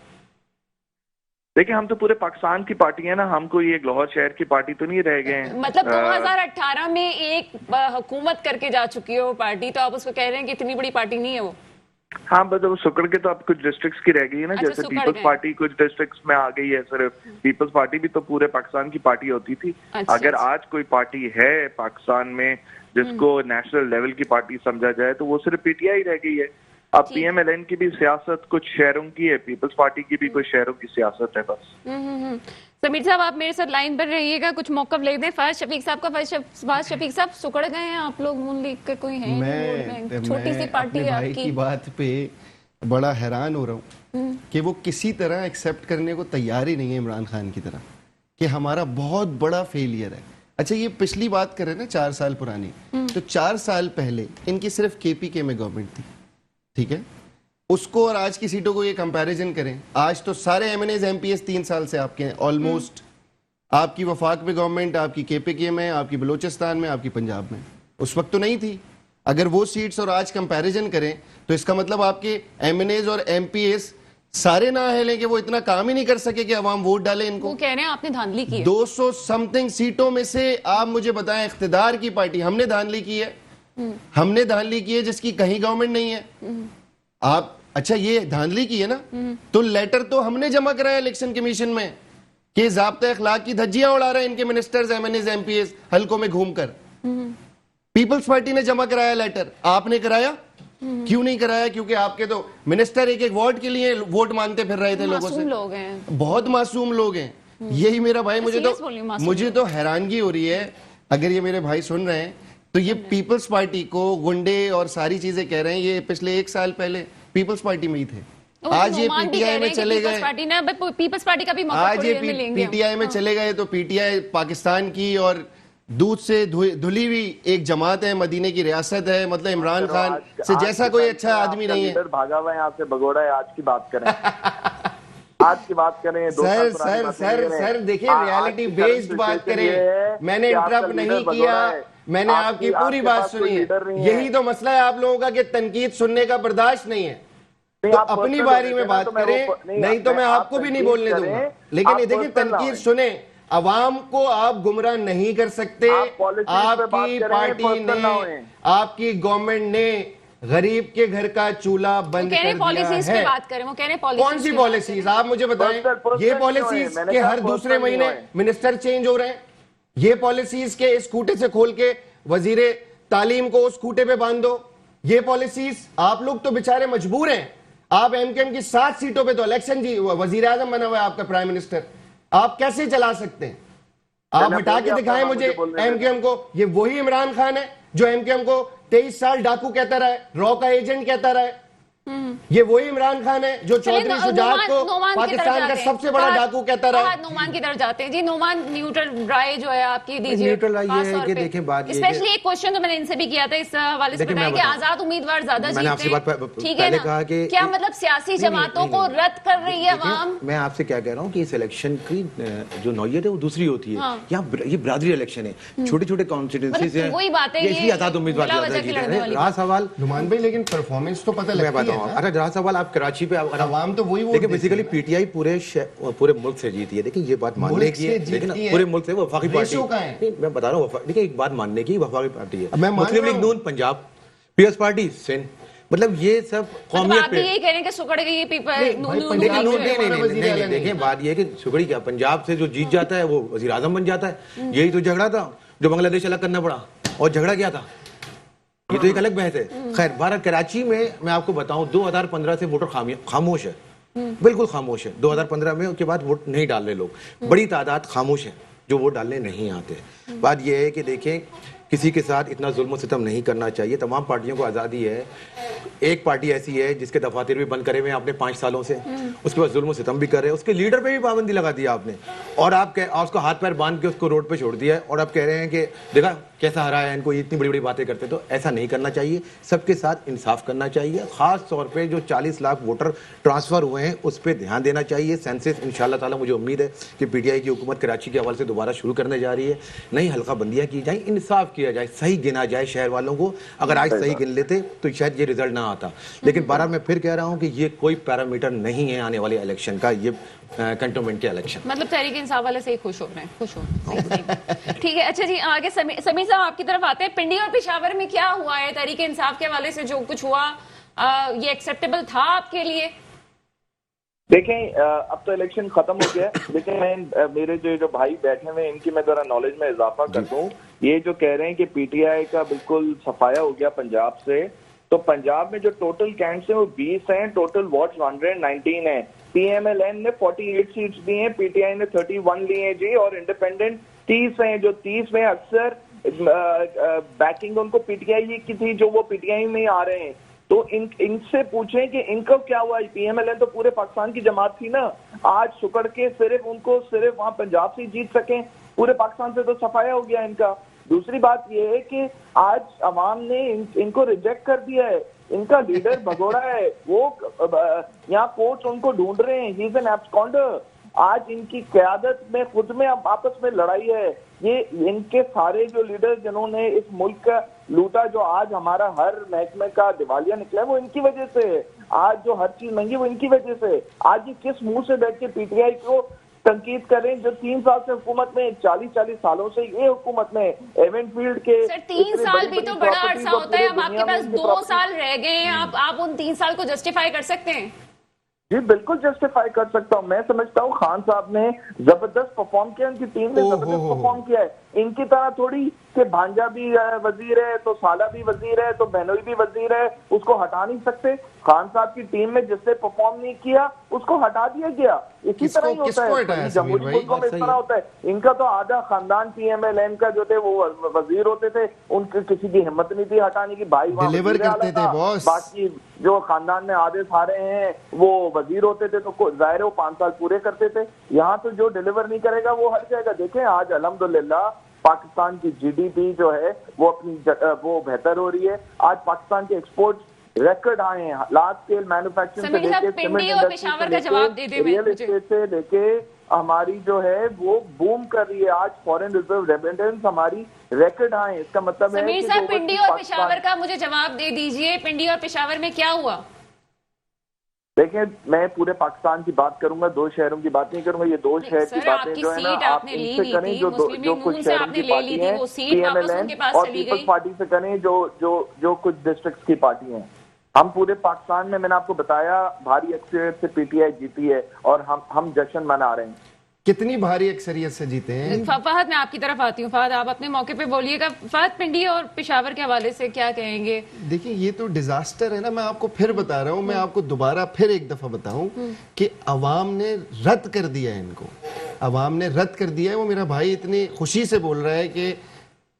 دیکھیں ہم تو پورے پاکستان کی پارٹی ہے نا, ہم کو یہ لاہور شہر کی پارٹی تو نہیں رہ گئے ہیں. مطلب 2018 میں ایک حکومت کر کے جا چکی ہے وہ پارٹی, تو آپ اس کو کہہ رہے ہیں کہ اتنی بڑی پارٹی نہیں ہے وہ. ہاں وہ سکڑ کے تو اب کچھ ڈسٹرکٹس کی رہ گئی ہے نا, جیسے پیپلز پارٹی کچھ ڈسٹرکٹس میں آ گئی ہے صرف. پیپلز پارٹی بھی تو پورے پاکستان کی پارٹی ہوتی تھی. اگر آج کوئی پارٹی ہے پاکستان میں جس کو نیشنل لیول کی پارٹی سمجھا جائے تو وہ صرف پی ٹی آئی رہ گئی ہے. اب پی ایم ایل این کی بھی سیاست کچھ شہروں کی ہے, پیپلز پارٹی کی بھی کچھ شہروں کی سیاست ہے بس. سمیر صاحب آپ میرے ساتھ لائن پر رہیے گا, کچھ موقف لے دیں. فواز شفیق صاحب کا. فواز شفیق صاحب سکڑ گئے ہیں آپ لوگ نون لیگ کے, کوئی ہیں میں چھوٹی سی پارٹی ہے بھائی کی بات پہ بڑا حیران ہو رہا ہوں کہ وہ کسی طرح ایکسیپٹ کرنے کو تیار ہی نہیں ہے عمران خان کی طرح کہ ہمارا بہت بڑا فیلئر ہے. اچھا یہ پچھلی بات کریں نا 4 سال پرانی, تو 4 سال پہلے ان کی صرف کے پی کے میں گورنمنٹ تھی, ٹھیک ہے, اس کو اور آج کی سیٹوں کو یہ کمپیریزن کریں. آج تو سارے MNAs MPAs 3 سال سے آپ کے ہیں آلموسٹ. آپ کی وفاق میں گورنمنٹ, آپ کی کے پی کے میں, آپ کی بلوچستان میں, آپ کی پنجاب میں. اس وقت تو نہیں تھی. اگر وہ سیٹس اور آج کمپیریزن کریں تو اس کا مطلب آپ کے ایم این ایز اور ایم پی ایس سارے نااہل ہیں کہ وہ اتنا کام ہی نہیں کر سکے کہ عوام ووٹ ڈالے ان کو. وہ کہہ رہے ہیں آپ نے دھاندلی کی ہے. 200 سمتنگ سیٹوں میں سے آپ مجھے بتائیں اقتدار کی پارٹی ہم نے دھاندلی کی ہے. ہم نے دھاندلی کی ہے جس کی کہیں گورنمنٹ نہیں ہے. آپ اچھا یہ دھاندلی کی ہے نا, تو لیٹر تو ہم نے جمع کرایا الیکشن کمیشن میں کہ ضابطہ اخلاق کی دھجیاں اڑا رہے ہیں ان کے ministers, MNAs, MPAs حلقوں میں گھوم کر. پیپلز پارٹی نے جمع کرایا لیٹر, آپ نے کرایا کیوں نہیں کرایا؟ کیونکہ آپ کے تو منسٹر ایک ایک وارڈ کے لیے ووٹ مانتے پھر رہے تھے لوگوں سے. لوگ ہیں, بہت معصوم لوگ ہیں. یہی میرا بھائی, مجھے تو حیرانگی ہو رہی ہے اگر یہ میرے بھائی سن رہے ہیں تو یہ پیپلز پارٹی کو گنڈے اور ساری چیزیں کہہ رہے ہیں. یہ پچھلے 1 سال پہلے پیپلز پارٹی میں ہی تھے, آج یہ پی ٹی آئی میں چلے گئے. پیپلز پارٹی کا بھی آج یہ پی ٹی آئی میں چلے گئے تو پی ٹی آئی پاکستان کی اور دودھ سے دھلی ہوئی ایک جماعت ہے, مدینے کی ریاست ہے. مطلب عمران خان سے جیسا کوئی اچھا آدمی نہیں ہے. بھاگا ہوا ہے یہاں سے بگوڑا ہے. آج کی بات کریں, آج کی بات کریں. سر دیکھیں ریالٹی بیسڈ بات کریں. میں نے انٹرپٹ نہیں کیا, میں نے آپ کی پوری بات سنی ہے. یہی تو مسئلہ ہے آپ لوگوں کا کہ تنقید سننے کا برداشت نہیں ہے. تو اپنی باری میں بات کریں, نہیں تو میں آپ کو بھی نہیں بولنے دوں گا. لیکن دیکھیں تنقید سنیں, عوام کو آپ گمراہ نہیں کر سکتے. آپ کی پارٹی نے, آپ کی گورنمنٹ نے غریب کے گھر کا چولہا بند کر دیا ہے. کون سی پالیسیز آپ مجھے بتائیں؟ یہ پالیسیز کہ ہر دوسرے مہینے منسٹر چینج ہو رہے ہیں, یہ پالیسیز کہ اس کوٹے سے کھول کے وزیر تعلیم کو اس کوٹے پہ باندھ دو, یہ پالیسیز. آپ لوگ تو بیچارے مجبور ہیں. آپ ایم کیو ایم کی 7 سیٹوں پہ تو الیکشن جی وزیر اعظم بنا ہوا ہے آپ کا پرائم منسٹر. آپ کیسے چلا سکتے ہیں؟ آپ ہٹا کے دکھائیں مجھے ایم کیو ایم کو. یہ وہی عمران خان ہے جو ایم کیو ایم کو 23 سال ڈاکو کہتا رہا ہے, را کا ایجنٹ کہتا رہا ہے. یہ وہی عمران خان ہے جو چودھری شجاعت کو پاکستان کا سب سے بڑا ڈاکو کہتا رہا ہے. نعمان کی طرف جاتے ہیں. جی نعمان, نیوٹرل رائے جو ہے آپ کی دیجیے. نیوٹرل رائے یہ ہے کہ دیکھیں بات یہ ہے, اسپیشلی ایک کوشچن تو میں نے ان سے بھی کیا تھا اس حوالے سے بتائیں کہ آزاد امیدوار زیادہ جیتے ہیں, ٹھیک ہے نا, کیا مطلب سیاسی جماعتوں کو رد کر رہی ہے عوام؟ میں آپ سے کیا کہہ رہا ہوں کہ اس الیکشن کی جو نوعیت ہے وہ دوسری ہوتی ہے. یہ برادری الیکشن ہے, چھوٹے چھوٹے کانسٹیٹوئنسیز ہیں, وہی بات ہے, یہ آزاد امیدوار زیادہ جیتے ہیں. رہا سوال نعمان بھائی, لیکن پرفارمنس تو پتہ لگتی ہے. اچھا رہا سوال آپ کراچی پہ, عوام تو وہی دیکھیں بیسیکلی پی ٹی آئی پورے ملک سے جیتی ہے. دیکھیں یہ بات ماننے کی ہے, دیکھیں پورے ملک سے وفاقی پارٹی, میں بتا رہا ہوں, دیکھیں ایک بات ماننے کی, وفاقی پارٹی ہے. مسلم لیگ نون پنجاب, پیپلز پارٹی سندھ, مطلب یہ سب قومیت پہ. آپ یہ کہہ رہے ہیں کہ سکڑ گئی نہیں, دیکھیں بات یہ ہے کہ سکڑی کیا, پنجاب سے جو جیت جاتا ہے وہ وزیر اعظم بن جاتا ہے. یہی تو جھگڑا تھا جو بنگلہ دیش الگ کرنا پڑا, اور جھگڑا کیا تھا, یہ تو ایک الگ بحث ہے. خیر بہرحال کراچی میں آپ کو بتاؤں 2015 سے ووٹر خاموش ہے, بالکل خاموش ہے. 2015 میں اس کے بعد ووٹ نہیں ڈال رہے لوگ, بڑی تعداد خاموش ہے جو ووٹ ڈالنے نہیں آتے. بات یہ ہے کہ دیکھیں کسی کے ساتھ اتنا ظلم و ستم نہیں کرنا چاہیے. تمام پارٹیوں کو آزادی ہے. ایک پارٹی ایسی ہے جس کے دفاتر بھی بند کرے ہوئے آپ نے 5 سالوں سے, اس کے بعد ظلم و ستم بھی کر رہے ہیں, اس کے لیڈر پہ بھی پابندی لگا دی آپ نے, اور آپ اس کو ہاتھ پیر باندھ کے اس کو روڈ پہ چھوڑ دیا ہے. اور آپ کہہ رہے ہیں کہ دیکھا कैसा हराया इनको, ये इतनी बड़ी बड़ी बातें करते, तो ऐसा नहीं करना चाहिए, सबके साथ इंसाफ करना चाहिए। खास तौर पे जो 40 लाख वोटर ट्रांसफर हुए हैं उस पर ध्यान देना चाहिए। सेंसस इंशाल्लाह ताला मुझे उम्मीद है कि पीटीआई की हुकूमत कराची के हवाले से दोबारा शुरू करने जा रही है, नई हल्का बंदियां की जाए, इंसाफ किया जाए, सही गिना जाए शहर वालों को। अगर आज सही गिन लेते तो शायद ये रिजल्ट ना आता। लेकिन बारह मैं फिर कह रहा हूँ कि ये कोई पैरामीटर नहीं है आने वाले इलेक्शन का, ये कंटोनमेंट के इलेक्शन। मतलब तहरीक इंसाफ वाले से ही खुश हो रहे हैं, खुश हो। ठीक है, अच्छा जी, आगे समीर साहब आपकी तरफ आते हैं। पिंडी और पेशावर में क्या हुआ है तहरीक इंसाफ के हवाले से जो कुछ हुआ, ये एक्सेप्टेबल था आपके लिए? देखें, अब तो इलेक्शन खत्म हो गया, लेकिन मैं मेरे जो भाई बैठे हुए हैं इनकी मैं जरा नॉलेज में इजाफा कर दूं। ये जो कह रहे हैं कि पीटीआई का बिल्कुल सफाया हो गया पंजाब से, तो पंजाब में जो टोटल कैंट्स हैं वो 20 हैं, टोटल वोट्स 119 है। पीएमएलएन ने 48 सीट्स दी हैं, पीटीआई ने 31 ली हैं जी, और इंडिपेंडेंट 30 हैं। जो 30 में अक्सर बैकिंग उनको पीटीआई की थी, जो वो पीटीआई में आ रहे हैं। तो इनसे पूछें कि इनको क्या हुआ। पीएमएलएन तो पूरे पाकिस्तान की जमात थी ना, आज सुकड़ के सिर्फ वहां पंजाब से जीत सकें, पूरे पाकिस्तान से तो सफाया हो गया इनका। दूसरी बात यह है कि आज अवाम ने इनको रिजेक्ट कर दिया है, इनका लीडर भगोड़ा है, वो यहाँ कोर्ट उनको ढूंढ रहे हैं, ही इज एन एब्सकॉन्डर। आज इनकी क़यादत में खुद में आपस में लड़ाई है। ये इनके सारे जो लीडर जिन्होंने इस मुल्क का लूटा, जो आज हमारा हर महकमे का दिवालिया निकला है, वो इनकी वजह से है। आज जो हर चीज महंगी वो इनकी वजह से। आज ये किस मुंह से बैठ के पीटीआई को तनकीद करें जो 3 साल से हुकूमत में, 40 सालों से ये हुकूमत में एवेंटफील्ड के। सर 3 साल भी तो बड़ा अरसा होता है, अब आपके पास 2 साल रह गए हैं, आप उन 3 साल को जस्टिफाई कर सकते हैं? जी बिल्कुल जस्टिफाई कर सकता हूँ। मैं समझता हूँ खान साहब ने जबरदस्त परफॉर्म किया, उनकी टीम ने जबरदस्त परफॉर्म किया है। इनकी तरह थोड़ी कि भांजा भी वजीर है तो साला भी वजीर है तो बहनोई भी वजीर है, उसको हटा नहीं सकते। खान साहब की टीम में जिससे परफॉर्म नहीं किया उसको हटा दिया गया। इसी तरह ही होता है जमहूरी मुल्कों में, इस तरह होता है। इनका तो आधा खानदान पीएमएलएन का जो थे वो वजीर होते थे, उनकी किसी की हिम्मत नहीं थी हटाने की, भाई डिलीवर करते थे बॉस। बाकी जो खानदान में आधे सारे हैं वो वजीर होते थे, तो जाहिर है वो 5 साल पूरे करते थे। यहाँ तो जो डिलीवर नहीं करेगा वो हट जाएगा। देखें आज अल्हम्दुलिल्लाह पाकिस्तान की जीडीपी जो है वो वो बेहतर हो रही है। आज पाकिस्तान के एक्सपोर्ट रिकॉर्ड आए हैं, लार्ज स्केल मैन्युफैक्चरिंग से लेके पिंडी और पेशावर का जवाब दे दे, रियल एस्टेट से लेके हमारी जो है वो बूम कर रही है। आज फॉरेन रिजर्व रेमिटेंस हमारी रिकॉर्ड आए, इसका मतलब है समीर साहब पिंडी और पेशावर का मुझे जवाब दे दीजिए, पिंडी और पेशावर में क्या हुआ? देखिए मैं पूरे पाकिस्तान की बात करूंगा, 2 शहरों की बात नहीं करूंगा। ये 2 शहर की बातें जो है ना आप इनसे करें, जो कुछ शहरों की पार्टी है पीएमएलएन और पीपल्स पार्टी से करें जो कुछ डिस्ट्रिक्ट की पार्टी हैं। हम पूरे पाकिस्तान में, मैंने आपको बताया, भारी अक्सरियत से पीटीआई जीती है और हम जश्न मना रहे हैं। कितनी भारी अक्सरियत से जीते हैं? फहद मैं आपकी तरफ आती हूँ। फहद आप अपने मौके पे बोलिएगा। फहद पिंडी और पेशावर के हवाले से क्या कहेंगे? देखिए ये तो डिजास्टर है ना, मैं आपको फिर बता रहा हूँ, मैं आपको दोबारा फिर एक दफा बताऊं कि अवाम ने रद्द कर दिया है इनको, अवाम ने रद्द कर दिया है। वो मेरा भाई इतनी खुशी से बोल रहा है कि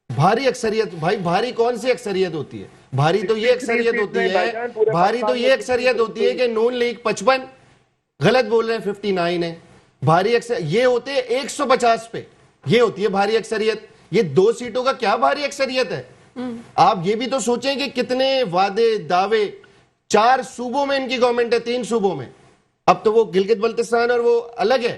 भारी अक्सरियत, भाई भारी कौन सी अक्सरियत होती है? भारी तो ये अक्सरियत होती है, भारी तो ये अक्सरियत होती है कि नून लीग 55, गलत बोल रहे हैं 59 है। भारी अक्सर ये होते हैं 150 पे, ये होती है भारी अक्सरियत। ये 2 सीटों का क्या भारी अक्सरियत है? आप ये भी तो सोचें कि कितने वादे दावे, 4 सूबों में इनकी गवर्नमेंट है, 3 सूबों में, अब तो वो गिलगित बल्तिस्तान और वो अलग है,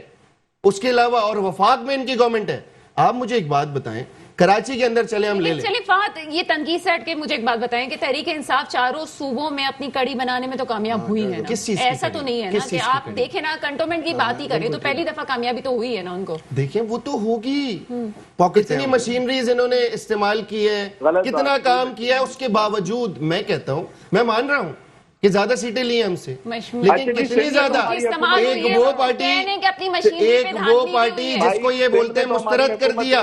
उसके अलावा और वफाक में इनकी गवर्नमेंट है। आप मुझे एक बात बताएं, कराची के अंदर चले हम ले लें। चलिए फहद ये तनकीद से हट के मुझे एक बात बताएं कि तहरीक इंसाफ 4 सूबों में अपनी कड़ी बनाने में तो कामयाब हुई है ना? किस चीज की ऐसा तो नहीं है ना कि आप देखें ना, कंटोनमेंट की बात ही करें तो पहली दफा कामयाबी तो हुई है ना उनको। देखें वो तो होगी, कितनी मशीनरीज इन्होंने इस्तेमाल की है, कितना काम किया है, उसके बावजूद मैं कहता हूं, मैं मान रहा हूं कि ज्यादा सीटें ली हैं हमसे, लेकिन कितनी ज्यादा? एक वो पार्टी जिसको ये बोलते हैं मुस्तरद कर दिया,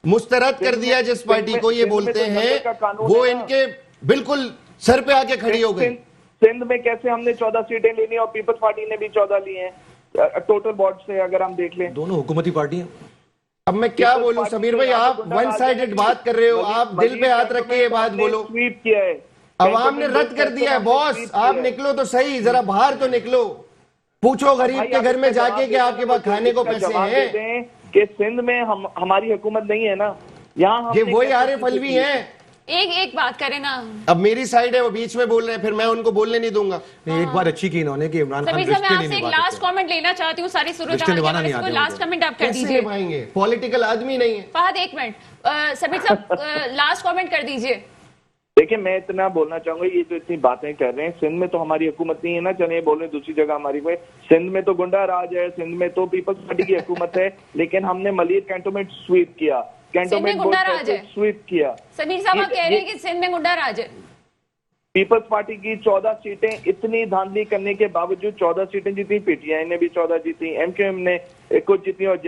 मुस्तरद कर दिया जिस पार्टी को ये बोलते हैं, वो इनके बिल्कुल सर पे आके खड़ी हो गई। सिंध में कैसे हमने 14 सीटें लेनी और पीपल्स पार्टी ने भी 14 ली हैं टोटल बोर्ड से, अगर हम देख लें। दोनों हुकूमती पार्टी हैं। अब मैं क्या बोलूं समीर भाई, आप वन साइडेड बात कर रहे हो, आप दिल पे हाथ रख के ये बात बोलो। स्वीप किया है, अवाम ने रद्द कर दिया है बॉस, आप निकलो तो सही, जरा बाहर तो निकलो, पूछो गरीब के घर में जाके कि आपके पास खाने को पैसे हैं। कि सिंध में हमारी हुकूमत नहीं है ना, यहाँ ये हमने वही कैसे आरिफ अलवी हैं। एक बात करें ना, अब मेरी साइड है, वो बीच में बोल रहे हैं, फिर मैं उनको बोलने नहीं दूंगा। नहीं, एक बात अच्छी की इन्होंने कि इमरान खान समीर साहब, मैं रिश्ते नहीं आपसे एक निभा लास्ट सकते। कमेंट लेना चाहती हूँ सारी सूरत रिश्ते हाल के निभाना हवाले नहीं से, आते कोई लास्ट उनको। कमेंट आप कर कैसे दीजिए। निभाएंगे? पॉलिटिकल आदमी नहीं है। फहद एक मिनट, समीर साहब लास्ट कमेंट कर दीजिए। देखिए, मैं इतना बोलना चाहूंगा, ये जो इतनी बातें कर रहे हैं, सिंध में तो हमारी हुकूमत नहीं है ना, चले बोल रहे हैं दूसरी जगह हमारी कोई, सिंध में तो गुंडा राज है, सिंध में तो पीपल्स पार्टी की हुकूमत है, लेकिन हमने मलिर कैंटोनमेंट स्वीप किया, कैंटोनमेंट गुंडा राज है। स्वीप किया। समीर साहब आप कह रहे हैं कि सिंध में गुंडा राज है। पीपल्स पार्टी की 14 सीटें, इतनी धांधली करने के बावजूद 14 सीटें जीती, पीटीआई ने भी 14 जीती, एमक्यूएम ने कुछ जीती और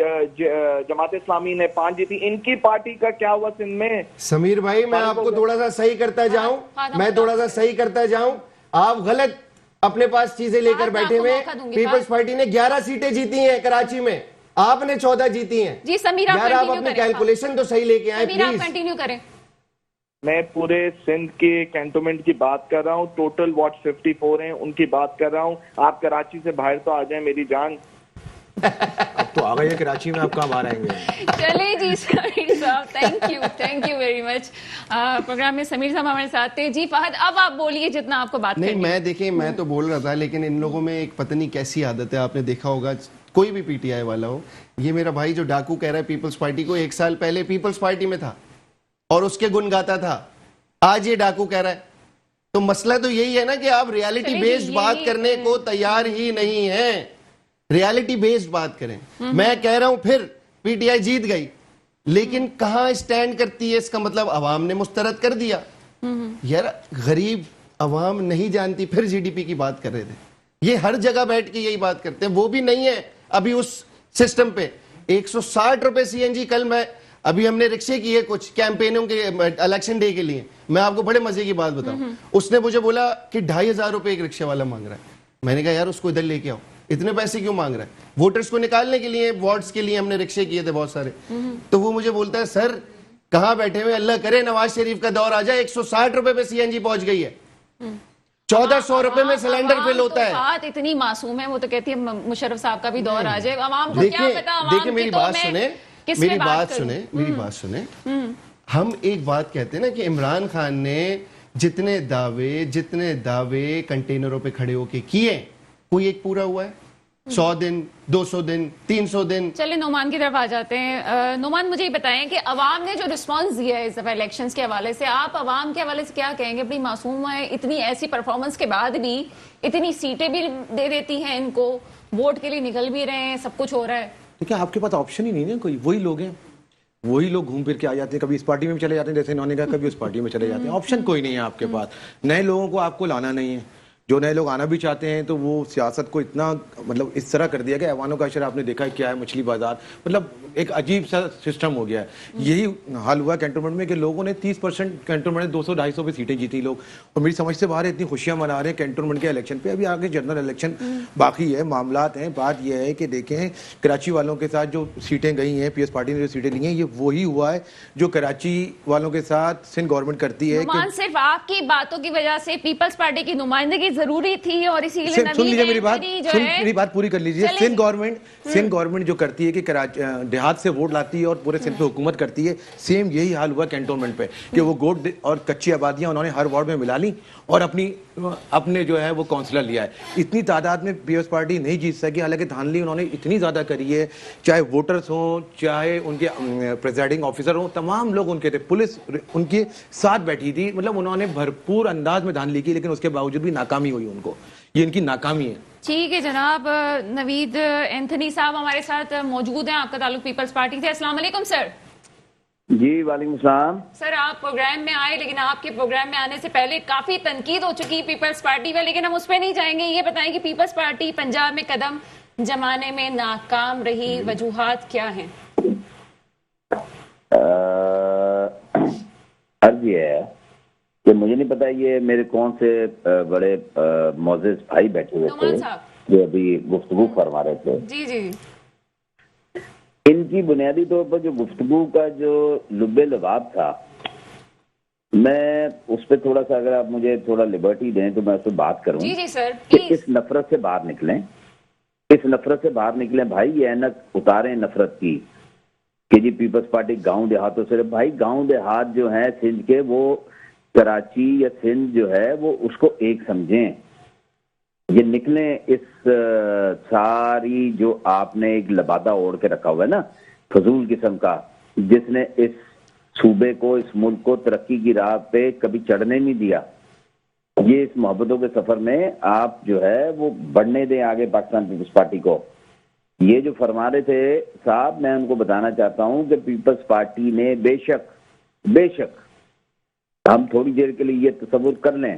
जमात इस्लामी ने 5 जीती। इनकी पार्टी का क्या हुआ सिंध में? समीर भाई, मैं आपको थोड़ा सा सही करता जाऊं, मैं थोड़ा सा सही करता जाऊं, आप गलत अपने पास चीजें लेकर बैठे हुए। पीपल्स पार्टी ने 11 सीटें जीती हैं कराची में, आपने 14 जीती हैं। जी समीर, आप यार, आप अपनी कैलकुलेशन तो सही लेके आए समीर, आप प्लीज। कंटिन्यू करें। मैं पूरे सिंध के कैंटोनमेंट की बात कर रहा हूँ, टोटल वॉट 54 हैं, उनकी बात कर रहा हूँ। आप कराची से बाहर तो आ जाएं मेरी जान। अब तो आ गए हैं कराची में, आप कहाँ बाहर आएंगे? चले जी समीर साहब, thank you very much. Program में समीर साहब हमारे साथ थे। जी फहद, अब आप बोलिए जितना आपको बात नहीं, करनी। मैं देखिए, मैं तो बोल रहा था, लेकिन इन लोगों में एक पता नहीं कैसी आदत है, आपने देखा होगा, कोई भी पीटीआई वाला हो, ये मेरा भाई जो डाकू कह रहा है पीपल्स पार्टी को, 1 साल पहले पीपल्स पार्टी में था और उसके गुण गाता था, आज ये डाकू कह रहा है। तो मसला तो यही है ना कि आप रियलिटी चलिए बेस्ड जी, बात करने को तैयार ही नहीं है। रियलिटी बेस्ड बात करें। मैं कह रहा हूं फिर पीटीआई जीत गई, लेकिन कहां स्टैंड करती है? इसका मतलब अवाम ने मुस्तरद कर दिया। यार, गरीब अवाम नहीं जानती, फिर जीडीपी की बात कर रहे थे, ये हर जगह बैठ के यही बात करते हैं, वो भी नहीं है अभी उस सिस्टम पे। 160 रुपए सीएनजी, कल मैं अभी हमने रिक्शे किए कुछ कैंपेनों के इलेक्शन डे के लिए, मैं आपको बड़े मजे की बात बताऊं, उसने मुझे बोला कि 2500 रुपए एक रिक्शे वाला मांग रहा है। मैंने कहा यार उसको इधर लेके आओ, इतने पैसे क्यों मांग रहा है? वोटर्स को निकालने के लिए, वार्ड्स के लिए हमने रिक्शे किए थे बहुत सारे। तो वो मुझे बोलता है सर कहां बैठे हुए, अल्लाह करे नवाज शरीफ का दौर आ जाए, 160 रुपए पे सीएनजी पहुंच गई है, 1400 रुपए में सिलेंडर फिल होता है। बात इतनी मासूम है, वो तो कहती है मुशर्रफ साहब का भी दौर आ जाए, अवाम को क्या देखिए पता। देखिए, मेरी बात सुने, मेरी बात सुने। हम एक बात कहते हैं ना कि इमरान खान ने जितने दावे कंटेनरों पे खड़े होके किए, कोई एक पूरा हुआ है? 100 दिन, 200 दिन, 300 दिन। चलिए नोमान की तरफ आ जाते हैं। नोमान, मुझे ये बताएं कि अवाम ने जो रिस्पांस दिया है इस दफा इलेक्शंस के हवाले से, आप अवाम के हवाले से क्या कहेंगे? बड़ी मासूम है, इतनी ऐसी परफॉर्मेंस के बाद भी इतनी सीटें भी दे देती हैं इनको, वोट के लिए निकल भी रहे हैं, सब कुछ हो रहा है। देखिए, आपके पास ऑप्शन ही नहीं है कोई, वही लोग हैं, वही लोग घूम फिर के आ जाते हैं, कभी इस पार्टी में चले जाते हैं जैसे इन्होंने कहा, कभी उस पार्टी में चले जाते हैं। ऑप्शन कोई नहीं है आपके पास, नए लोगों को आपको लाना नहीं है। जो नए लोग आना भी चाहते हैं तो वो सियासत को इतना मतलब इस तरह कर दिया कि ऐवानों का अशर आपने देखा है क्या है, मछली बाजार, मतलब एक अजीब सा सिस्टम हो गया है। यही हाल हुआ कैंटोनमेंट में कि लोगों ने 30% कैंटोनमेंट 200-250 पे सीटें जीती लोग, और मेरी समझ से बाहर इतनी खुशियां मना रहे हैं कैंटोनमेंट के इलेक्शन पे। अभी आगे जनरल इलेक्शन बाकी है, मामलात हैं। बात यह है कि देखें कराची वालों के साथ जो सीटें गई हैं, पीएस पार्टी ने जो सीटें ली हैं, ये वही हुआ है जो कराची वालों के साथ सिंध गवर्नमेंट करती है। सिर्फ आपकी बातों की वजह से पीपल्स पार्टी की नुमाइंदगी जरूरी थी और इसीलिए सुन लीजिए मेरी बात पूरी कर लीजिए। सिंध गवर्नमेंट जो करती है कि देहात से वोट लाती है और पूरे सिंध पे हुकूमत करती है, सेम यही हाल हुआ कैंटोनमेंट पे कि वो गोट और कच्ची आबादियां उन्होंने हर वार्ड में मिला ली और अपने जो है वो काउंसलर लिया है। इतनी तादाद में पीएस पार्टी नहीं जीत सकी, हालांकि धांधली उन्होंने इतनी ज्यादा करी है, चाहे वोटर्स हों चाहे उनके प्रेजाइडिंग ऑफिसर हों, तमाम लोग उनके थे, पुलिस उनके साथ बैठी थी, मतलब उन्होंने भरपूर अंदाज में धांधली की, लेकिन उसके बावजूद भी नाकामी हुई उनको। ये इनकी नाकामी है। ठीक है जनाब, नवीद एंथनी साहब हमारे साथ मौजूद हैं, आपका ताल्लुक पीपल्स पार्टी से। अस्सलाम वालेकुम सर। जी वालेकुम सलाम। सर आप प्रोग्राम में आए, लेकिन आपके प्रोग्राम में आने से पहले काफी तनकीद हो चुकी पीपल्स पार्टी में, लेकिन हम उस पर नहीं जाएंगे। ये बताएं कि पीपल्स पार्टी पंजाब में कदम जमाने में नाकाम रही, वजूहात क्या हैं? अर्ज ये है कि मुझे नहीं पता ये मेरे कौन से बड़े मोअज़्ज़िज़ भाई बैठे हुए थे जो अभी गुफ्तगू फरमा रहे थे। जी जी। इनकी बुनियादी तौर पर जो गुफ्तगू का जो लुब्बे लबाब था, मैं उस पर थोड़ा सा, अगर आप मुझे थोड़ा लिबर्टी दें तो मैं उस पर बात करूं। जी जी सर, कि इस नफरत से बाहर निकलें, इस नफरत से बाहर निकलें भाई, ये ऐनक उतारें नफरत की کہ جی پیپلز پارٹی گاؤں دیہاتوں سے، بھائی گاؤں دیہات جو ہیں سندھ کے، وہ کراچی یا سندھ جو ہے وہ اس کو ایک سمجھیں. یہ نکلیں اس ساری جو آپ نے ایک لبادہ اوڑھ کے رکھا ہوا ہے نا فضول قسم کا، جس نے اس صوبے کو، اس ملک کو ترقی کی راہ پہ کبھی چڑھنے نہیں دیا. یہ اس محبتوں کے سفر میں آپ جو ہے وہ بڑھنے دیں آگے پاکستان پیپلز پارٹی کو. یہ جو فرما رہے تھے صاحب، میں ان کو بتانا چاہتا ہوں کہ پیپلز پارٹی نے بے شک ہم تھوڑی دیر کے لیے یہ تصور کر لیں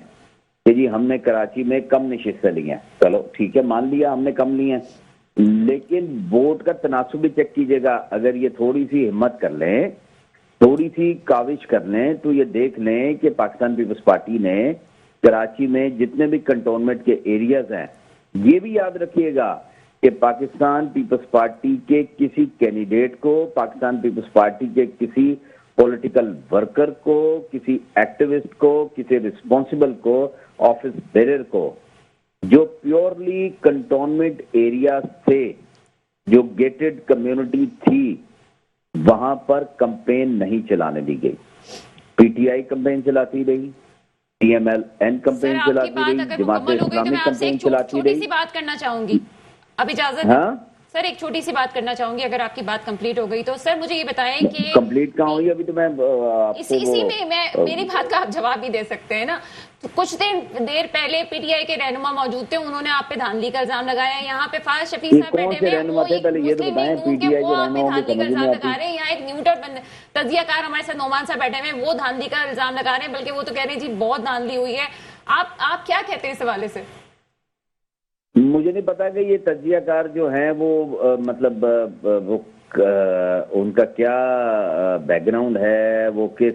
کہ جی ہم نے کراچی میں کم نشستیں لی ہیں، چلو ٹھیک ہے مان لیا ہم نے کم لی ہیں، لیکن ووٹ کا تناسب بھی چیک کیجئے گا. اگر یہ تھوڑی سی ہمت کر لیں، تھوڑی سی کاوش کر لیں، تو یہ دیکھ لیں کہ پاکستان پیپلز پارٹی نے کراچی میں جتنے بھی کنٹونمنٹ کے ایریاز ہیں، یہ بھی یاد رکھیے گا کہ پاکستان پیپلز پارٹی کے کسی کینڈیڈیٹ کو، پاکستان پیپلز پارٹی کے کسی پولیٹیکل ورکر کو، کسی ایکٹیوسٹ کو، کسی ریسپانسبل کو، آفس بیرر کو، جو پیورلی کنٹونمنٹ ایریا سے، جو گیٹڈ کمیونٹی تھی، وہاں پر کمپین نہیں چلانے دی گئی. پی ٹی آئی کمپین چلاتی رہی، T M L N campaign چلاتی رہی، جماعت اسلامی کمپین چلاتی رہی. چھوٹی سی بات کرنا چاہوں گی، اب اجازت ہاں سر، ایک چھوٹی سی بات کرنا چاہوں گی اگر آپ کی بات کمپلیٹ ہو گئی تو. سر مجھے یہ بتائیں کہ کمپلیٹ کہاں ہوئی ابھی تو میں اسی میں میری بات کا آپ جواب بھی دے سکتے ہیں نا. تو کچھ دیر پہلے پی ٹی آئی کے رہنما موجود تھے، انہوں نے آپ پہ دھاندلی کا الزام لگایا. یہاں پہ فارس شفیع صاحب بیٹھے ہوئے ہیں، وہ ایک مسلم لیگ نون کے، وہ آپ پہ دھاندلی کا الزام لگا رہے ہیں. یہاں ایک نیوٹر تجزیہ کار ہمارے ساتھ نعمان صاحب بیٹھے ہوئے ہیں، وہ دھاندلی کا الزام لگا رہے ہیں، بلکہ وہ تو کہہ رہے ہیں جی بہت دھاندلی ہوئی ہے. آپ کیا کہتے ہیں اس حوالے سے؟ مجھے نہیں پتا کہ یہ تجزیہ کار جو ہیں وہ مطلب وہ ان کا کیا بیک گراؤنڈ ہے، وہ کس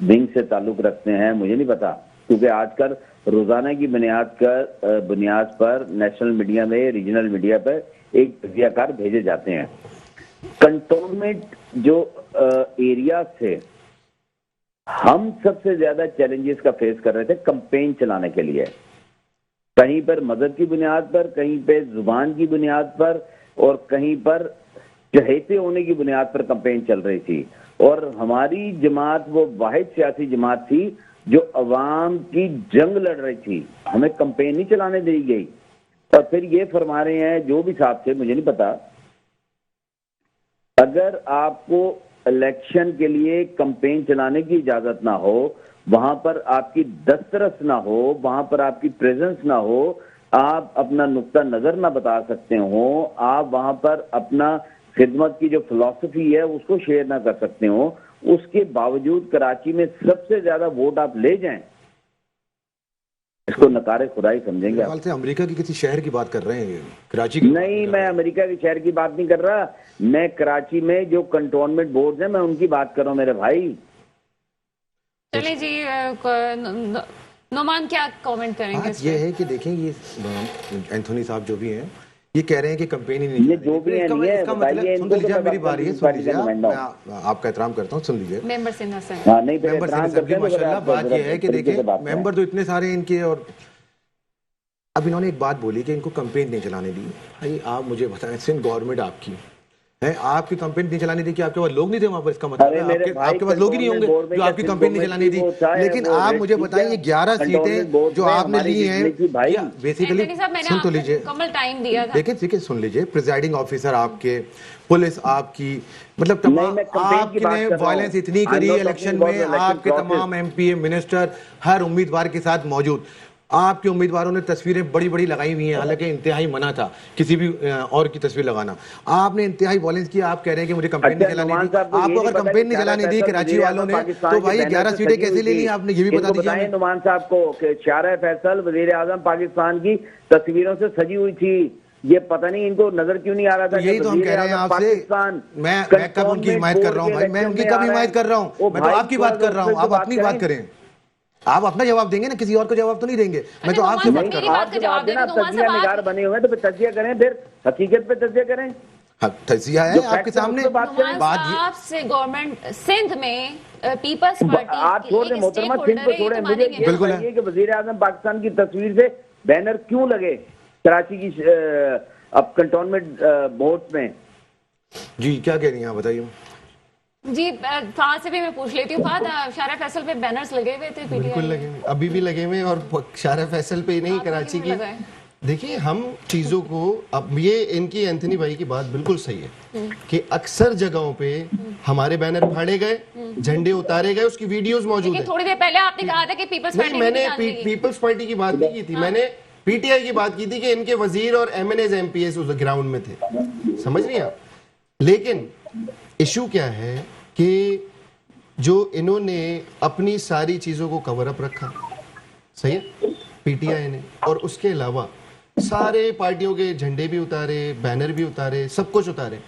ونگ سے تعلق رکھتے ہیں، مجھے نہیں پتا. کیونکہ آج کل روزانہ کی بنیاد پر نیشنل میڈیا میں، ریجنل میڈیا پر ایک تجزیہ کار بھیجے جاتے ہیں. کنٹونمنٹ جو ایریا سے ہم سب سے زیادہ چیلنجز کا فیس کر رہے تھے کمپین چلانے کے لیے، کہیں پر مذہب کی بنیاد پر، کہیں پہ زبان کی بنیاد پر، اور کہیں پر چہیتے ہونے کی بنیاد پر کمپین چل رہی تھی. اور ہماری جماعت وہ واحد سیاسی جماعت تھی جو عوام کی جنگ لڑ رہی تھی، ہمیں کمپین نہیں چلانے دی گئی. اور پھر یہ فرما رہے ہیں جو بھی صاحب سے، مجھے نہیں پتا، اگر آپ کو الیکشن کے لیے کمپین چلانے کی اجازت نہ ہو، وہاں پر آپ کی دسترس نہ ہو، وہاں پر آپ کی پریزنس نہ ہو، آپ اپنا نقطہ نظر نہ بتا سکتے ہوں، آپ وہاں پر اپنا خدمت کی جو فلسفی ہے اس کو شیئر نہ کر سکتے ہوں، اس کے باوجود کراچی میں سب سے زیادہ ووٹ آپ لے جائیں، اس کو نکار خدائی سمجھیں گے آپ. امریکہ کی کسی شہر کی بات کر رہے ہیں، کراچی کی نہیں، میں امریکہ کے شہر کی بات نہیں کر رہا، میں کراچی میں جو کنٹونمنٹ بورڈز ہیں میں ان کی بات کر رہا ہوں میرے بھائی. چلیں جی، نعمان کیا کامنٹ کریں گے؟ یہ ہے کہ دیکھیں یہ اینتھونی صاحب جو بھی ہیں یہ کہہ رہے ہیں کہ کمپین ہی نہیں، یہ جو بھی ہیں نہیں ہے، بتائیے سن لیجیے، میری باری ہے، سن لیجیے، میں آپ کا احترام کرتا ہوں، سن لیجیے. ممبر سندھ حسن، ہاں نہیں پھر ممبر احترام صاحب کرتے کی ہیں، ماشاءاللہ. بات یہ ہے کہ دیکھیں ممبر ممبر تو اتنے سارے ان کے، اور اب انہوں نے ایک بات بولی کہ ان کو کمپین نہیں چلانے دی. بھائی آپ مجھے بتائیں، سندھ گورنمنٹ آپ کی ہے، آپ کی کمپین نہیں چلانے دی کہ آپ کے پاس لوگ نہیں تھے وہاں پر، اس کا مطلب ہے آپ کے پاس لوگ ہی نہیں ہوں گے جو آپ کی کمپین نہیں چلانے دی. لیکن آپ مجھے بتائیں یہ 11 سیٹیں جو آپ نے لی ہیں بیسیکلی، سن تو لیجیے، مکمل ٹائم دیا تھا. دیکھیں سن لیجیے، پریزائڈنگ آفیسر آپ کے، پولیس آپ کی، مطلب تمام آپ نے وائلنس اتنی کری الیکشن میں، آپ کے تمام ایم پی منسٹر ہر امیدوار کے ساتھ موجود، آپ کے امیدواروں نے تصویریں بڑی بڑی لگائی ہوئی ہیں، حالانکہ انتہائی منع تھا کسی بھی اور کی تصویر لگانا. آپ نے انتہائی وائلنس کیا، آپ کہہ رہے ہیں کہ مجھے کمپین نہیں چلانے دی. آپ کو اگر کمپین نہیں چلانے دی کراچی والوں نے تو بھائی 11 سیٹیں کیسے لے لی آپ نے، یہ بھی بتا دیجیے ہمیں. نعمان صاحب کو کہ شارع فیصل وزیر اعظم پاکستان کی تصویروں سے سجی ہوئی تھی، یہ پتہ نہیں ان کو نظر کیوں نہیں آ رہا تھا. یہی تو ہم کہہ رہے ہیں آپ سے، میں کب ان کی حمایت کر رہا ہوں بھائی، میں ان کی کب حمایت کر رہا ہوں، میں تو آپ کی بات کر رہا ہوں، آپ اپنی بات کریں. آپ اپنا جواب دیں گے نا، کسی اور کو جواب تو نہیں دیں گے، میں تو آپ سے بات کر رہا ہوں. آپ جواب دینا، تجزیہ نگار بنے ہوئے تو پھر تجزیہ کریں، پھر حقیقت پہ تجزیہ کریں. تجزیہ ہے آپ کے سامنے. نعمان صاحب سے گورنمنٹ سندھ میں پیپلز پارٹی، آپ چھوڑ دیں محترمہ، سندھ کو چھوڑیں، مجھے یہ بتائیے کہ وزیر اعظم پاکستان کی تصویر سے بینر کیوں لگے کراچی کی اب کنٹونمنٹ بورڈ میں؟ جی کیا کہہ رہی ہیں آپ بتائیے. जी फहद से भी मैं पूछ लेती हूँ। फहद, शारा फैसल पे बैनर्स लगे हुए थे बिल्कुल पीटीआई लगे हुए, अभी भी लगे हुए हैं, और शारा फैसल पे ही नहीं, कराची की। लगाए? देखिए, हम चीज़ों को, अब ये इनकी एंथनी भाई की बात बिल्कुल सही है कि अक्सर जगहों पे हमारे बैनर फाड़े गए, झंडे उतारे गए, उसकी वीडियोस मौजूद है। लेकिन थोड़ी देर पहले आपने कहा था कि पीपल्स नहीं, पार्टी मैंने निकाल देगी। पीपल्स पार्टी की बात नहीं की थी, मैंने पीटीआई की बात की थी कि इनके वजीर और एमएनएज एमपीएस उस ग्राउंड में थे, समझ रही हैं आप। लेकिन इशू क्या है कि जो इन्होंने अपनी सारी चीज़ों को कवर अप रखा, सही है, पीटीआई ने, और उसके अलावा सारे पार्टियों के झंडे भी उतारे, बैनर भी उतारे, सब कुछ उतारे,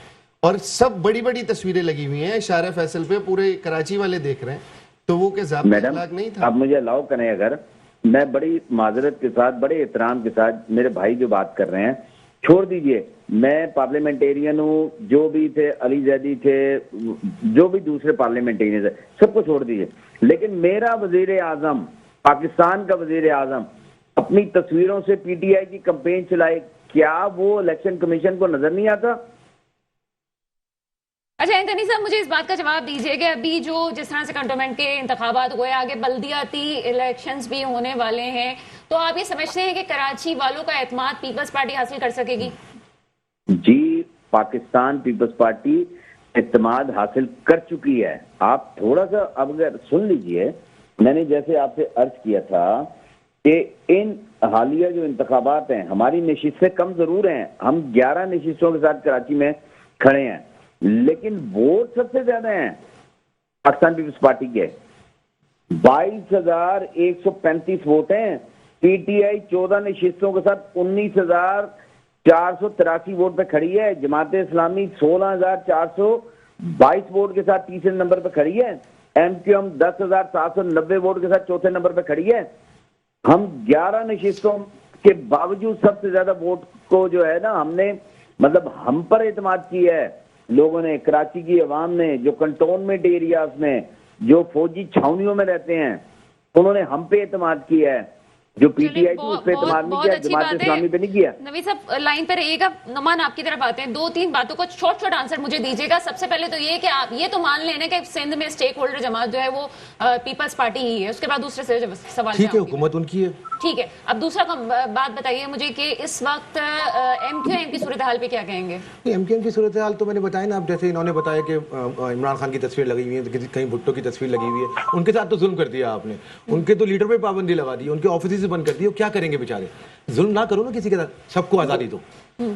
और सब बड़ी बड़ी तस्वीरें लगी हुई हैं शारा फैसल पे, पूरे कराची वाले देख रहे हैं। तो वो क्या ज़ाब्ता मैडम, अखलाक नहीं था? आप मुझे अलाउ करें, अगर मैं बड़ी माजरत के साथ, बड़े एहतराम के साथ, मेरे भाई जो बात कर रहे हैं, छोड़ दीजिए, मैं पार्लियामेंटेरियन हूँ, जो भी थे, अली जैदी थे, जो भी दूसरे पार्लियामेंटेरियन थे, सबको छोड़ दीजिए, लेकिन मेरा वजीर आजम, पाकिस्तान का वजीर आजम अपनी तस्वीरों से पीटीआई की कैंपेन चलाए, क्या वो इलेक्शन कमीशन को नजर नहीं आता? अच्छा एंथनी साहब, मुझे इस बात का जवाब दीजिए कि अभी जो जिस तरह से कंटोनमेंट के इंतखाबात हुए, आगे बल्दियाती इलेक्शंस भी होने वाले हैं, तो आप ये समझते हैं कि कराची वालों का एतमाद पीपल्स पार्टी हासिल कर सकेगी? जी, पाकिस्तान पीपल्स पार्टी एतमाद हासिल कर चुकी है। आप थोड़ा सा अब अगर सुन लीजिए, मैंने जैसे आपसे अर्ज किया था कि इन हालिया जो इंतखाबात हैं, हमारी नशिस्तें कम जरूर हैं, हम 11 नशिस्तों के साथ कराची में खड़े हैं, लेकिन वोट सबसे ज्यादा हैं पाकिस्तान पीपल्स पार्टी के, 22,135 वोट हैं। पीटीआई 14 नशिस्तों के साथ 19,483 वोट पे खड़ी है। जमात इस्लामी 16,422 वोट के साथ तीसरे नंबर पे खड़ी है। एमक्यूएम 10,790 वोट के साथ चौथे नंबर पे खड़ी है। हम 11 नशिस्तों के बावजूद सबसे ज्यादा वोट को जो है ना, हमने मतलब हम पर एतमाद किया है लोगों ने, कराची की अवाम ने, जो कंटोनमेंट एरियाज में, जो फौजी छावनियों में रहते हैं, उन्होंने हम पे एतमाद किया है। जो पीटीआई थी उस पे एतमाद नहीं किया, जमात इस्लामी पे नहीं किया। नवीद साहब लाइन पर रहिएगा, नुमान आपकी तरफ आते हैं, 2-3 बातों को छोट छोट आंसर मुझे दीजिएगा। सबसे पहले तो ये कि आप ये तो मान लेना कि सिंध में स्टेक होल्डर जमात जो है वो पीपल्स पार्टी ही है। उसके बाद दूसरे से सवाल ठीक है, हुकूमत उनकी है, ठीक है। अब दूसरा बात बताइए मुझे कि इस वक्त एमक्यूएम की सूरत हाल पे क्या कहेंगे? एमक्यूएम की सूरत हाल तो मैंने बताया ना, अब जैसे इन्होंने बताया कि इमरान खान की तस्वीर लगी हुई है, कहीं भुट्टो की तस्वीर लगी हुई है, उनके साथ तो जुल्म कर दिया आपने, उनके तो लीडर पे पाबंदी लगा दी, उनके ऑफिस से बंद कर दिए, क्या करेंगे बेचारे? जुल्म ना करो ना किसी के साथ, सबको आज़ादी दो।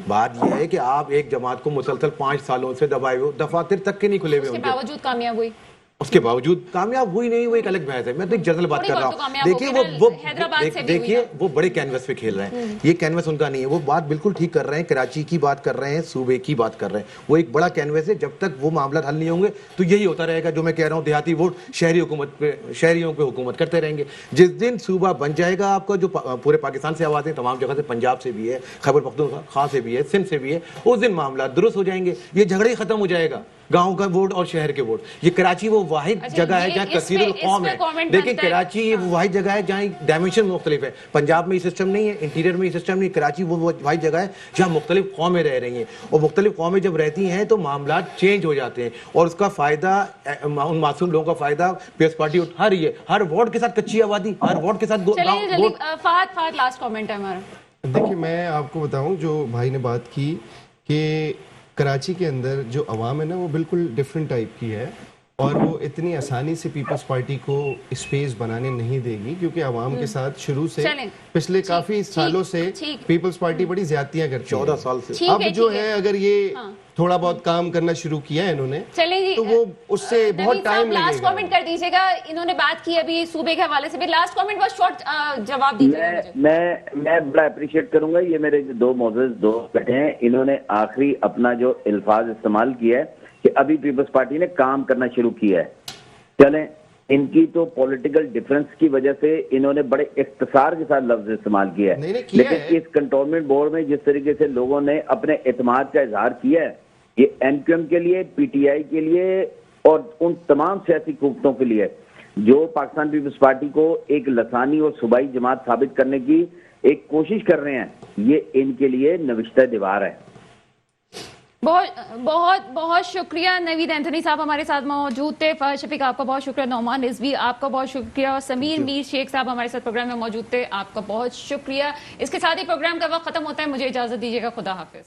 बात यह है कि आप एक जमात को मुसलसल 5 सालों से दबाए हो, दफातर तक के नहीं खुले हुए, उसके बावजूद कामयाब हुई, उसके बावजूद कामयाब हुई नहीं, वो एक अलग बहस है। मैं तो एक जनरल बात कर रहा हूँ। देखिए देखिए वो बड़े कैनवस पे खेल रहे हैं, ये कैनवस उनका नहीं है। वो बात बिल्कुल ठीक कर रहे हैं, कराची की बात कर रहे हैं, सूबे की बात कर रहे हैं, वो एक बड़ा कैनवस है। जब तक वो मामला हल नहीं होंगे तो यही होता रहेगा जो मैं कह रहा हूँ, देहाती वोट शहरी हुकूमत पे, शहरियों पे हुकूमत करते रहेंगे। जिस दिन सूबा बन जाएगा आपका, जो पूरे पाकिस्तान से आवाज़ें तमाम जगह से, पंजाब से भी है, खैबर पख्तूनख्वा से भी है, सिंध से भी है, उस दिन मामला दुरुस्त हो जाएंगे, ये झगड़ा ही खत्म हो जाएगा, गांव का वोट और शहर के वोट। ये कराची वो वाहिद जगह है जहाँ कसीरुल कौम है। देखिए कराची ये वो वाहिद जगह है जहाँ डायमेंशन मुख्तलिफ है। पंजाब में ये सिस्टम नहीं है, इंटीरियर में ये सिस्टम नहीं है। कराची वो वाहिद जगह है जहाँ मुख्तलिफ कौमें रह रही हैं, और मुख्तलिफ कौमें जब रहती हैं तो मामला चेंज हो जाते हैं, और उसका फायदा उन मासूम लोगों का फायदा पीपल्स पार्टी उठा रही है। हर वार्ड के साथ कच्ची आबादी, हर वार्ड के साथ फहद लास्ट कमेंट है हमारा। देखिए, मैं आपको बताऊं, जो भाई ने बात की कि कराची के अंदर जो अवाम है ना, वो बिल्कुल डिफरेंट टाइप की है, और वो इतनी आसानी से पीपल्स पार्टी को स्पेस बनाने नहीं देगी, क्योंकि अवाम के साथ शुरू से पिछले काफी सालों से पीपल्स पार्टी बड़ी ज्यादतियां करती है, 14 साल से। अब जो है, अगर ये थोड़ा बहुत काम करना शुरू किया है इन्होंने, तो वो उससे बहुत टाइम लगेगा। लास्ट कमेंट कर दीजिएगा, इन्होंने बात की अभी सूबे के हवाले से भी, लास्ट कमेंट बस शॉर्ट जवाब दीजिएगा। मैं बड़ा अप्रिशिएट करूंगा, ये मेरे दो मोअज़्ज़ज़ दोस्त बैठे हैं, इन्होंने आखिरी अपना जो अल्फाज इस्तेमाल किया है कि अभी पीपल्स पार्टी ने काम करना शुरू किया है। चलें, इनकी तो पॉलिटिकल डिफरेंस की वजह से इन्होंने बड़े इख्तिसार के साथ लफ्ज इस्तेमाल किया है, लेकिन इस कंटोनमेंट बोर्ड में जिस तरीके से लोगों ने अपने एतमाद का इजहार किया है, ये एमक्यूएम के लिए, पीटीआई के लिए और उन तमाम सियासी कुव्वतों के लिए जो पाकिस्तान पीपल्स पार्टी को एक लसानी और सूबाई जमात साबित करने की एक कोशिश कर रहे हैं, ये इनके लिए नविश्ता दीवार है। بہت شکریہ نوید اینتھنی صاحب ہمارے ساتھ موجود تھے. فہد شفیق آپ کا بہت شکریہ. نعمان رضوی آپ کا بہت شکریہ. اور سمیر میر شیخ صاحب ہمارے ساتھ پروگرام میں موجود تھے, آپ کا بہت شکریہ. اس کے ساتھ ہی پروگرام کا وقت ختم ہوتا ہے. مجھے اجازت دیجیے گا. خدا حافظ.